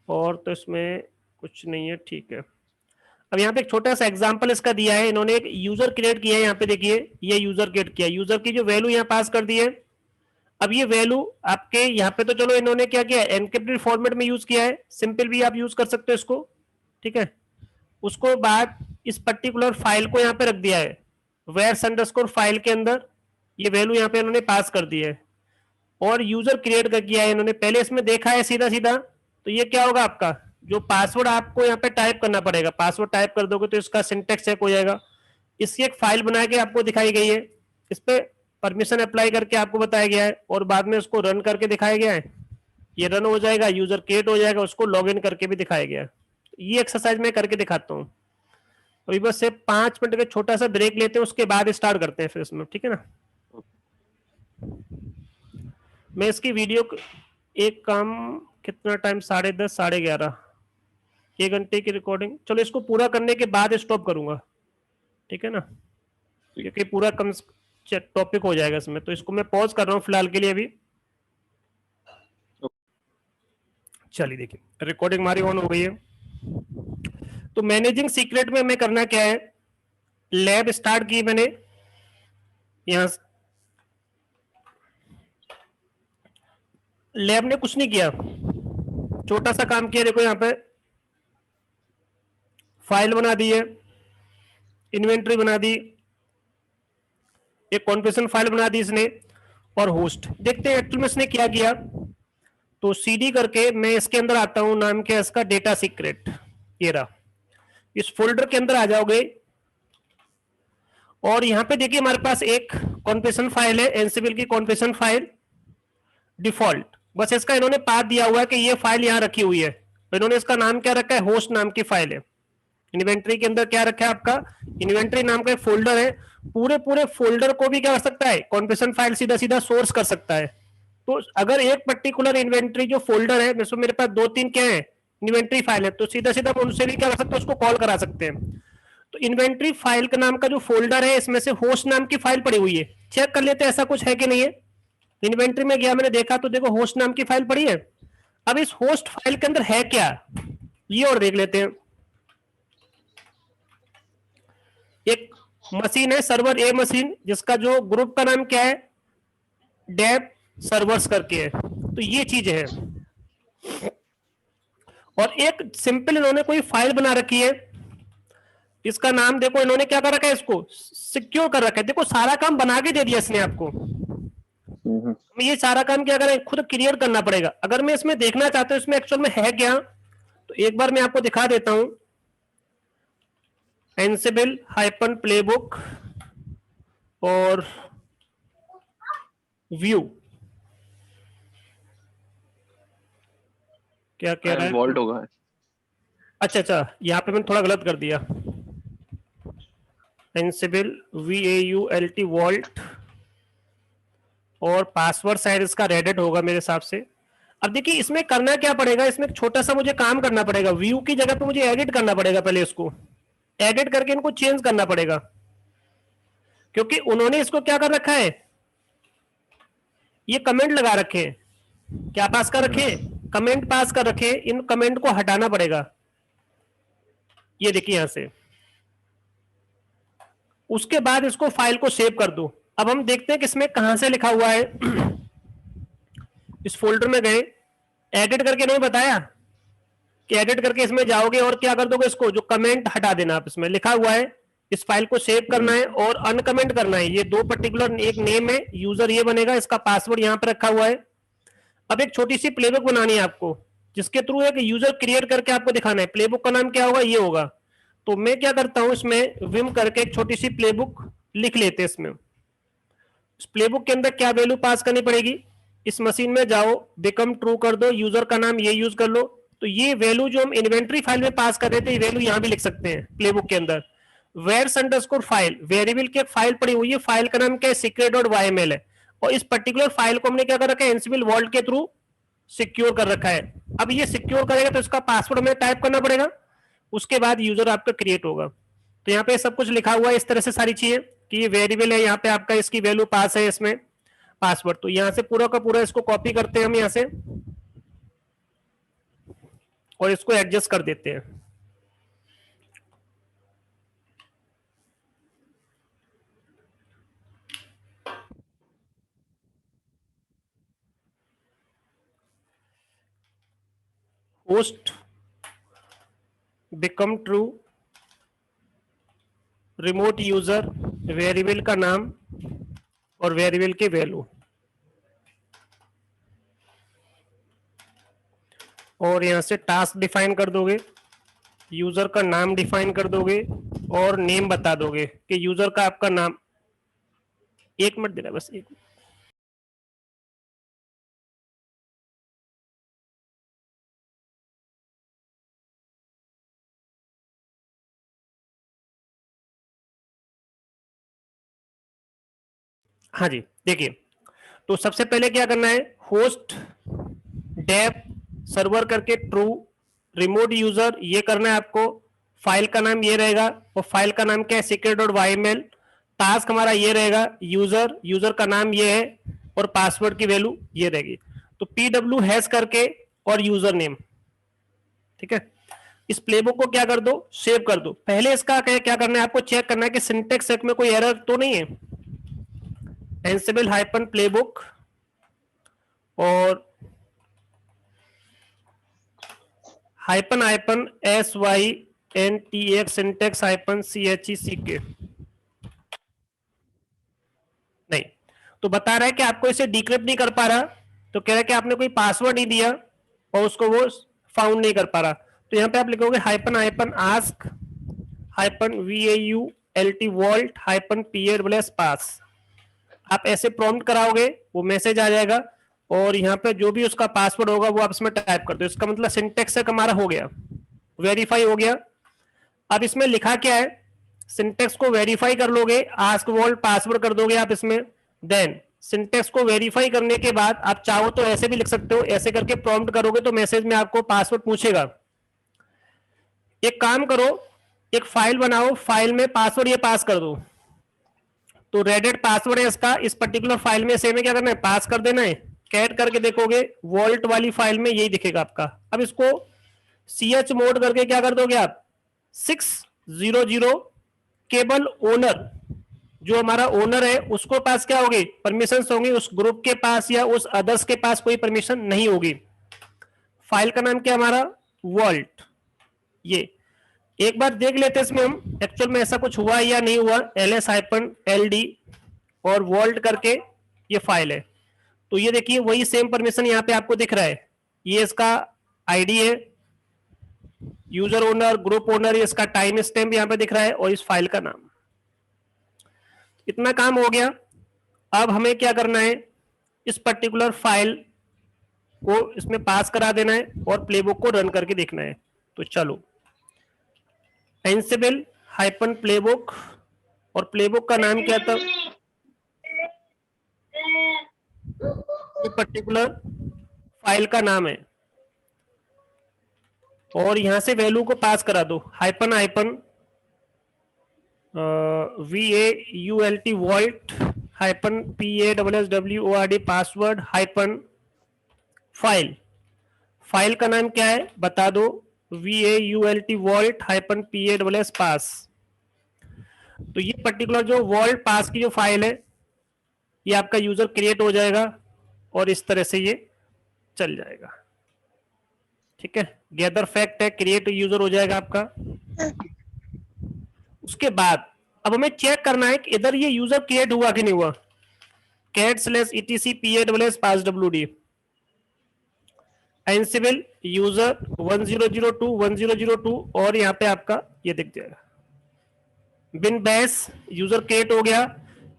और तो इसमें कुछ नहीं है, ठीक है। अब यहाँ पे एक छोटा सा एग्जांपल इसका दिया है, इन्होंने एक यूजर क्रिएट किया है, यहाँ पे देखिए ये यूजर क्रिएट किया, यूजर की जो वैल्यू यहाँ पास कर दी है। अब ये वैल्यू आपके यहाँ पे तो चलो इन्होंने क्या किया, एनक्रिप्टेड फॉर्मेट में यूज किया है, सिंपल भी आप यूज कर सकते हो इसको। ठीक है, उसको बाद इस पर्टिकुलर फाइल को यहाँ पे रख दिया है, वेयर्स अंडरस्कोर फाइल के अंदर ये वैल्यू यहाँ पे इन्होंने पास कर दी है, और यूजर क्रिएट कर किया है इन्होंने, पहले इसमें देखा है सीधा सीधा। तो ये क्या होगा, आपका जो पासवर्ड आपको यहाँ पे टाइप करना पड़ेगा, पासवर्ड टाइप कर दोगे तो इसका सिंटेक्स चेक हो जाएगा। इसकी एक फाइल बना के आपको दिखाई गई है, इस पे परमिशन अप्लाई करके आपको बताया गया है, और बाद में उसको रन करके दिखाया गया है, ये रन हो जाएगा, यूजर क्रिएट हो जाएगा, उसको लॉग इन करके भी दिखाया गया है। ये एक्सरसाइज मैं करके दिखाता हूँ। अभी बस से 5 मिनट का छोटा सा ब्रेक लेते हैं, उसके बाद स्टार्ट करते हैं फिर इसमें, ठीक है ना। मैं इसकी वीडियो एक काम कितना टाइम, 10:30 11:30, 1 घंटे की रिकॉर्डिंग, चलो इसको पूरा करने के बाद स्टॉप करूंगा, ठीक है ना, क्योंकि पूरा कम टॉपिक हो जाएगा इसमें, तो इसको मैं पॉज कर रहा हूँ फिलहाल के लिए अभी। चलिए देखिए रिकॉर्डिंग हमारी ऑन हो गई है। तो मैनेजिंग सीक्रेट में मैं करना क्या है, लैब स्टार्ट की मैंने, यहां लैब ने कुछ नहीं किया, छोटा सा काम किया, देखो यहाँ पे फाइल बना दी है, इन्वेंट्री बना दी, एक कॉन्फ़िगरेशन फाइल बना दी इसने, और होस्ट। देखते हैं एक्चुअल में इसने क्या किया। तो सीडी करके मैं इसके अंदर आता हूं, नाम क्या है इसका, डेटा सीक्रेट, ये रहा। इस फोल्डर के अंदर आ जाओगे और यहाँ पे देखिए हमारे पास एक कॉन्फ़िगरेशन फाइल है, एनसीबीएल की कॉन्फ़िगरेशन फाइल डिफॉल्ट, बस इसका इन्होंने पाथ दिया हुआ है कि ये फाइल यहाँ रखी हुई है, तो इन्होंने इसका नाम क्या रखा है, होस्ट नाम की फाइल है। इन्वेंट्री के अंदर क्या रखा है आपका, इन्वेंट्री नाम का एक फोल्डर है, पूरे पूरे फोल्डर को भी क्या कर सकता है, कॉन्फ़िगरेशन फाइल सीधा सीधा सोर्स कर सकता है। तो अगर एक पर्टिकुलर इन्वेंट्री जो फोल्डर है, जैसे मेरे पास 2-3 क्या है इन्वेंट्री फाइल है, तो सीधा सीधा उनसे भी क्या कर सकते हैं, उसको कॉल करा सकते हैं। तो इन्वेंट्री फाइल का नाम का जो फोल्डर है, इसमें से होस्ट नाम की फाइल पड़ी हुई है, चेक कर लेते हैं ऐसा कुछ है कि नहीं है। इन्वेंट्री में गया, मैंने देखा तो देखो होस्ट नाम की फाइल पड़ी है। अब इस होस्ट फाइल के अंदर है क्या, ये और देख लेते हैं। एक मशीन है सर्वर ए मशीन, जिसका जो ग्रुप का नाम क्या है, डेव सर्वर्स करके है, तो ये चीज है। और एक सिंपल इन्होंने कोई फाइल बना रखी है, इसका नाम देखो इन्होंने क्या कर रखा है, इसको सिक्योर कर रखा है। देखो सारा काम बना के दे दिया इसने आपको, ये सारा काम क्या करें, खुद क्रिएट करना पड़ेगा। अगर मैं इसमें देखना चाहता हूं इसमें एक्चुअल में है क्या, तो एक बार मैं आपको दिखा देता हूं, एनसिबल हाइपन प्लेबुक और व्यू, क्या कह रहा है, वॉल्ट होगा। अच्छा अच्छा, यहाँ पे मैंने थोड़ा गलत कर दिया, एनसिबल VAULT वॉल्ट, और पासवर्ड शायद इसका रेडिट होगा मेरे हिसाब से। अब देखिए इसमें करना क्या पड़ेगा, इसमें छोटा सा मुझे काम करना पड़ेगा, व्यू की जगह पे मुझे एडिट करना पड़ेगा, पहले इसको एडिट करके इनको चेंज करना पड़ेगा, क्योंकि उन्होंने इसको क्या कर रखा है, ये कमेंट लगा रखे, क्या पास कर रखे, कमेंट पास कर रखे, इन कमेंट को हटाना पड़ेगा। ये देखिए यहां से, उसके बाद इसको फाइल को सेव कर दो। अब हम देखते हैं कि इसमें कहां से लिखा हुआ है। इस फोल्डर में गए, एडिट करके नहीं बताया कि एडिट करके इसमें जाओगे और क्या कर दोगे, इसको जो कमेंट हटा देना, आप इसमें लिखा हुआ है, इस फाइल को सेव करना है और अनकमेंट करना है। ये दो पर्टिकुलर, एक नेम है, यूजर ये बनेगा, इसका पासवर्ड यहाँ पे रखा हुआ है। अब एक छोटी सी प्लेबुक बनानी है आपको, जिसके थ्रू एक यूजर क्रिएट करके आपको दिखाना है। प्लेबुक का नाम क्या होगा, ये होगा। तो मैं क्या करता हूं, इसमें विम करके एक छोटी सी प्लेबुक लिख लेते हैं। इसमें इस प्लेबुक के अंदर क्या वैल्यू पास करनी पड़ेगी, इस मशीन में जाओ, बिकम ट्रू कर दो, यूजर का नाम ये यूज कर लो। तो ये वैल्यू जो हम इन्वेंट्री फाइल में पास कर रहे थे, ये वैल्यू यहां भी लिख सकते हैं प्लेबुक के अंदर। वेयर्स अंडरस्कोर फाइल, वेरिएबल की एक फाइल पड़ी हुई है, फाइल का नाम क्या है, secret.yml है, और इस पर्टिकुलर फाइल को हमने क्या कर रखा है, एनसिबल वॉल्ट के थ्रू सिक्योर कर रखा है। अब ये सिक्योर करेगा तो इसका पासवर्ड हमें टाइप करना पड़ेगा, उसके बाद यूजर आपका क्रिएट होगा। तो यहाँ पे सब कुछ लिखा हुआ है इस तरह से, सारी चीजें कि ये वेरिएबल है, यहाँ पे आपका इसकी वैल्यू पास है, इसमें पासवर्ड। तो यहाँ से पूरा का पूरा इसको कॉपी करते हैं हम यहाँ से, और इसको एडजस्ट कर देते हैं। Host become true, remote user, variable का नाम और वेरिएबल की वैल्यू, और यहां से टास्क डिफाइन कर दोगे, यूजर का नाम डिफाइन कर दोगे और नेम बता दोगे कि यूजर का आपका नाम। 1 मिनट देना बस, 1 मिनट। हाँ जी देखिए, तो सबसे पहले क्या करना है, होस्ट डेव सर्वर करके ट्रू, रिमोट यूजर ये करना है आपको, फाइल का नाम ये रहेगा, और फाइल का नाम क्या है, secret.yml। टास्क हमारा ये रहेगा, यूजर, यूजर का नाम ये है, और पासवर्ड की वैल्यू ये रहेगी। तो pw हैश करके और यूजर नेम, ठीक है। इस प्लेबुक को क्या कर दो, सेव कर दो। पहले इसका क्या करना है, आपको चेक करना है कि सिंटेक्स सेट में कोई एरर तो नहीं है। एंसिबल हाइपन प्लेबुक और hyphen hyphen SYNTAX syntax hyphen CHECK नहीं, तो बता रहा है कि आपको इसे डिक्रिप्ट नहीं कर पा रहा, तो कह रहा है कि आपने कोई पासवर्ड नहीं दिया और उसको वो फाउंड नहीं कर पा रहा। तो यहाँ पे आप लिखोगे hyphen hyphen ask hyphen VAULT vault hyphen PASS। आप ऐसे प्रॉम्प्ट कराओगे, वो मैसेज आ जाएगा, और यहाँ पे जो भी उसका पासवर्ड होगा वो आप इसमें टाइप कर दो। इसका मतलब सिंटेक्स से हमारा हो गया, वेरीफाई हो गया। अब इसमें लिखा क्या है, सिंटेक्स को वेरीफाई कर लोगे, आस्क वॉल्ट पासवर्ड कर दोगे आप इसमें। देन सिंटेक्स को वेरीफाई करने के बाद आप चाहो तो ऐसे भी लिख सकते हो, ऐसे करके प्रॉम्प्ट करोगे तो मैसेज में आपको पासवर्ड पूछेगा। एक काम करो, एक फाइल बनाओ, फाइल में पासवर्ड ये पास कर दो। तो रेडेड पासवर्ड है इसका, इस पर्टिकुलर फाइल में सेम है, क्या करना है, पास कर देना है। कैट करके देखोगे वॉल्ट वाली फाइल में यही दिखेगा आपका। अब इसको CH मोड करके क्या कर दोगे आप, 600 केवल ओनर, जो हमारा ओनर है उसको पास क्या होगी, परमिशन होंगी, उस ग्रुप के पास या उस अदर्स के पास कोई परमिशन नहीं होगी। फाइल का नाम क्या हमारा, वॉल्ट। ये एक बार देख लेते हैं इसमें हम एक्चुअल में ऐसा कुछ हुआ या नहीं हुआ। ls-ld और वॉल्ट करके ये फाइल है। तो ये देखिए वही सेम परमिशन यहाँ पे आपको दिख रहा है, ये इसका आईडी है, यूजर ओनर, ग्रुप ओनर, इसका टाइम स्टैम्प यहाँ पे दिख रहा है, और इस फाइल का नाम। इतना काम हो गया। अब हमें क्या करना है, इस पर्टिकुलर फाइल को इसमें पास करा देना है और प्लेबुक को रन करके देखना है। तो चलो एंसिबल हाइपन प्लेबुक, और प्लेबुक का नाम क्या था, ये पर्टिकुलर फाइल का नाम है, और यहां से वैल्यू को पास करा दो, hyphen hyphen VAULT vault hyphen PASSWORD password hyphen file. File का नाम क्या है बता दो, VAULT वॉल्ट हाइपन PASS। तो ये पर्टिकुलर जो वॉल्ट पास की जो फाइल है, ये आपका यूजर क्रिएट हो जाएगा और इस तरह से ये चल जाएगा। ठीक है, गैदर फैक्ट है, क्रिएट यूजर हो जाएगा आपका। उसके बाद अब हमें चेक करना है कि इधर ये यूजर क्रिएट हुआ कि नहीं हुआ। cat/etc PASSWD एंसिबल यूजर 1002 और यहाँ पे आपका ये दिख जाएगा बिन बैश यूजर क्रिएट हो गया।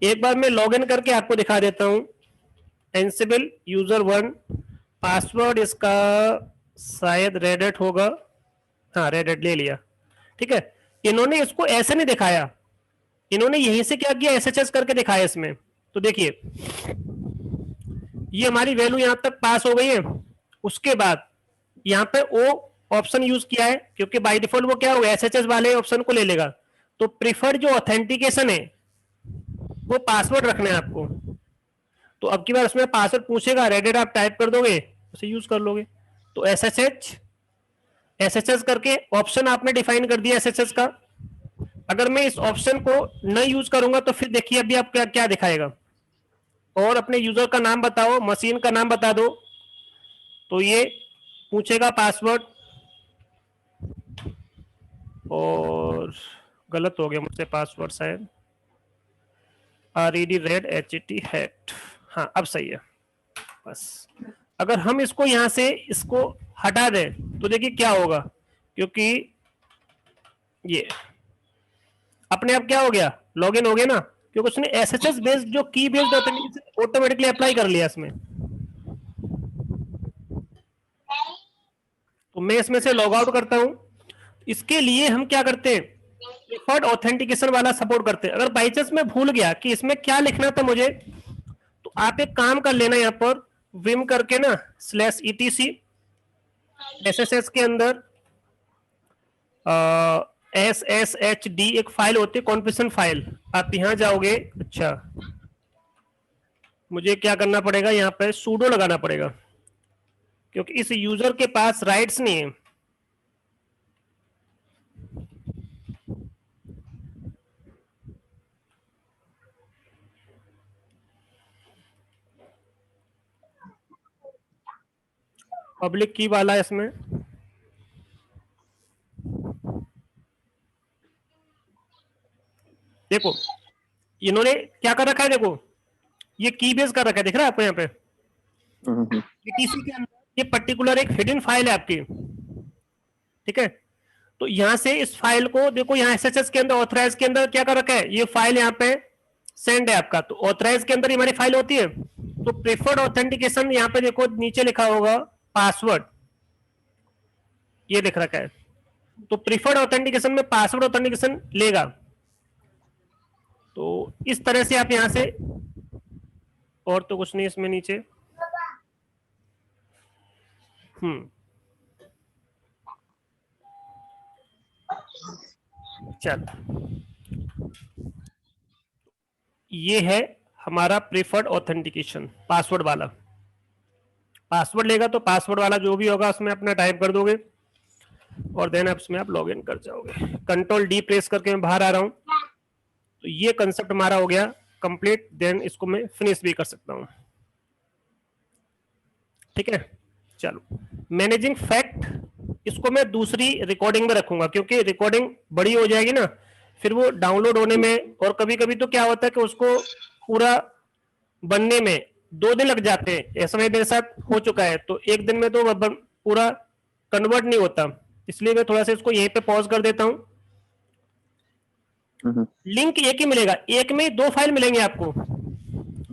एक बार मैं लॉगिन करके आपको दिखा देता हूं। एंसिबल यूजर 1 पासवर्ड इसका शायद रेडेट होगा, हाँ रेडेट ले लिया। ठीक है, इन्होंने इसको ऐसे नहीं दिखाया, इन्होंने यहीं से क्या किया SSH करके दिखाया इसमें। तो देखिए ये हमारी वैल्यू यहां तक पास हो गई है। उसके बाद यहाँ पे ओ ऑप्शन यूज किया है क्योंकि बाय डिफॉल्ट वो क्या होगा SSH वाले ऑप्शन को ले लेगा। तो प्रिफर्ड जो ऑथेंटिकेशन है वो पासवर्ड रखना है आपको। तो अब की बार उसमें पासवर्ड पूछेगा, रेडेट आप टाइप कर दोगे उसे यूज कर लोगे। तो SSH करके ऑप्शन आपने डिफाइन कर दिया SSH का। अगर मैं इस ऑप्शन को न यूज करूंगा तो फिर देखिए अभी आप क्या दिखाएगा, और अपने यूजर का नाम बताओ, मशीन का नाम बता दो, तो ये पूछेगा पासवर्ड। और गलत हो गया मुझसे पासवर्ड शायद, RED_HET, हाँ अब सही है। बस अगर हम इसको यहां से इसको हटा दें तो देखिए क्या होगा, क्योंकि ये अपने आप क्या हो गया, लॉगिन हो गया ना, क्योंकि उसने SSH बेस्ड जो की बेस्ड ऑथेंटिकेशन ऑटोमेटिकली अप्लाई कर लिया इसमें। तो मैं इसमें से लॉग आउट करता हूं। इसके लिए हम क्या करते हैं, प्रिफर्ड ऑथेंटिकेशन वाला सपोर्ट करते हैं। अगर बाई चांस मैं भूल गया कि इसमें क्या लिखना था मुझे, तो आप एक काम कर लेना, यहाँ पर विम करके ना /etc SSH के अंदर SSHD एक फाइल होती है, कॉन्फ़िगरेशन फाइल। आप यहाँ जाओगे, अच्छा मुझे क्या करना पड़ेगा, यहाँ पे sudo लगाना पड़ेगा, क्योंकि इस यूजर के पास राइट्स नहीं है। पब्लिक की वाला है इसमें, देखो इन्होंने क्या कर रखा है, देखो ये की बेस कर रखा है, दिख रहा है आपको यहाँ पे ETC के अंदर ये पर्टिकुलर एक हिडन फाइल है आपकी, ठीक है। तो यहाँ से इस फाइल को देखो, यहाँ SSH के अंदर ऑथराइज के अंदर क्या कर रखा है, ये फाइल यहाँ पे सेंड है आपका। तो ऑथराइज के अंदर हमारी फाइल होती है, तो प्रेफर्ड ऑथेंटिकेशन यहाँ पे देखो नीचे लिखा होगा पासवर्ड, ये लिख रखा है। तो प्रेफर्ड ऑथेंटिकेशन में पासवर्ड ऑथेंटिकेशन लेगा। तो इस तरह से आप यहाँ से, और तो कुछ नहीं इसमें नीचे। चल, ये है हमारा प्रेफर्ड ऑथेंटिकेशन, पासवर्ड वाला। पासवर्ड लेगा तो पासवर्ड वाला जो भी होगा उसमें अपना टाइप कर दोगे और देन उसमें आप लॉग इन कर जाओगे। कंट्रोल डी प्रेस करके मैं बाहर आ रहा हूं। तो ये कंसेप्ट हमारा हो गया कंप्लीट। देन इसको मैं फिनिश भी कर सकता हूं, ठीक है। चलो, मैनेजिंग फैक्ट, इसको मैं दूसरी रिकॉर्डिंग में रखूंगा, क्योंकि रिकॉर्डिंग बड़ी हो जाएगी ना, फिर वो डाउनलोड होने में, और कभी कभी तो क्या होता है कि उसको पूरा बनने में 2 दिन लग जाते हैं। ऐसा मेरे साथ हो चुका है, तो 1 दिन में तो पूरा कन्वर्ट नहीं होता। इसलिए मैं थोड़ा सा इसको यहीं पे पॉज कर देता हूं। लिंक एक ही मिलेगा, एक में 2 फाइल मिलेंगे आपको,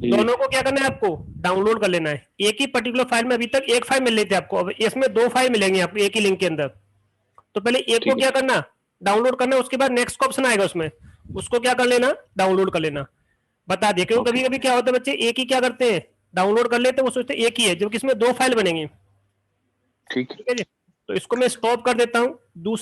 दोनों को क्या करना है, आपको डाउनलोड कर लेना है। एक ही पर्टिकुलर फाइल में अभी तक 1 फाइल मिल रही थी आपको, अब इसमें 2 फाइल मिलेंगे आपको एक ही लिंक के अंदर। तो पहले एक को क्या करना, डाउनलोड करना, उसके बाद नेक्स्ट का ऑप्शन आएगा उसमें, उसको क्या कर लेना, डाउनलोड कर लेना। बता दिया, क्योंकि कभी कभी क्या होता है बच्चे एक ही क्या करते हैं, डाउनलोड कर लेते हैं, वो सोचते हैं एक ही है, जबकि इसमें 2 फाइल बनेंगी। ठीक है जी। तो इसको मैं स्टॉप कर देता हूँ। दूसरा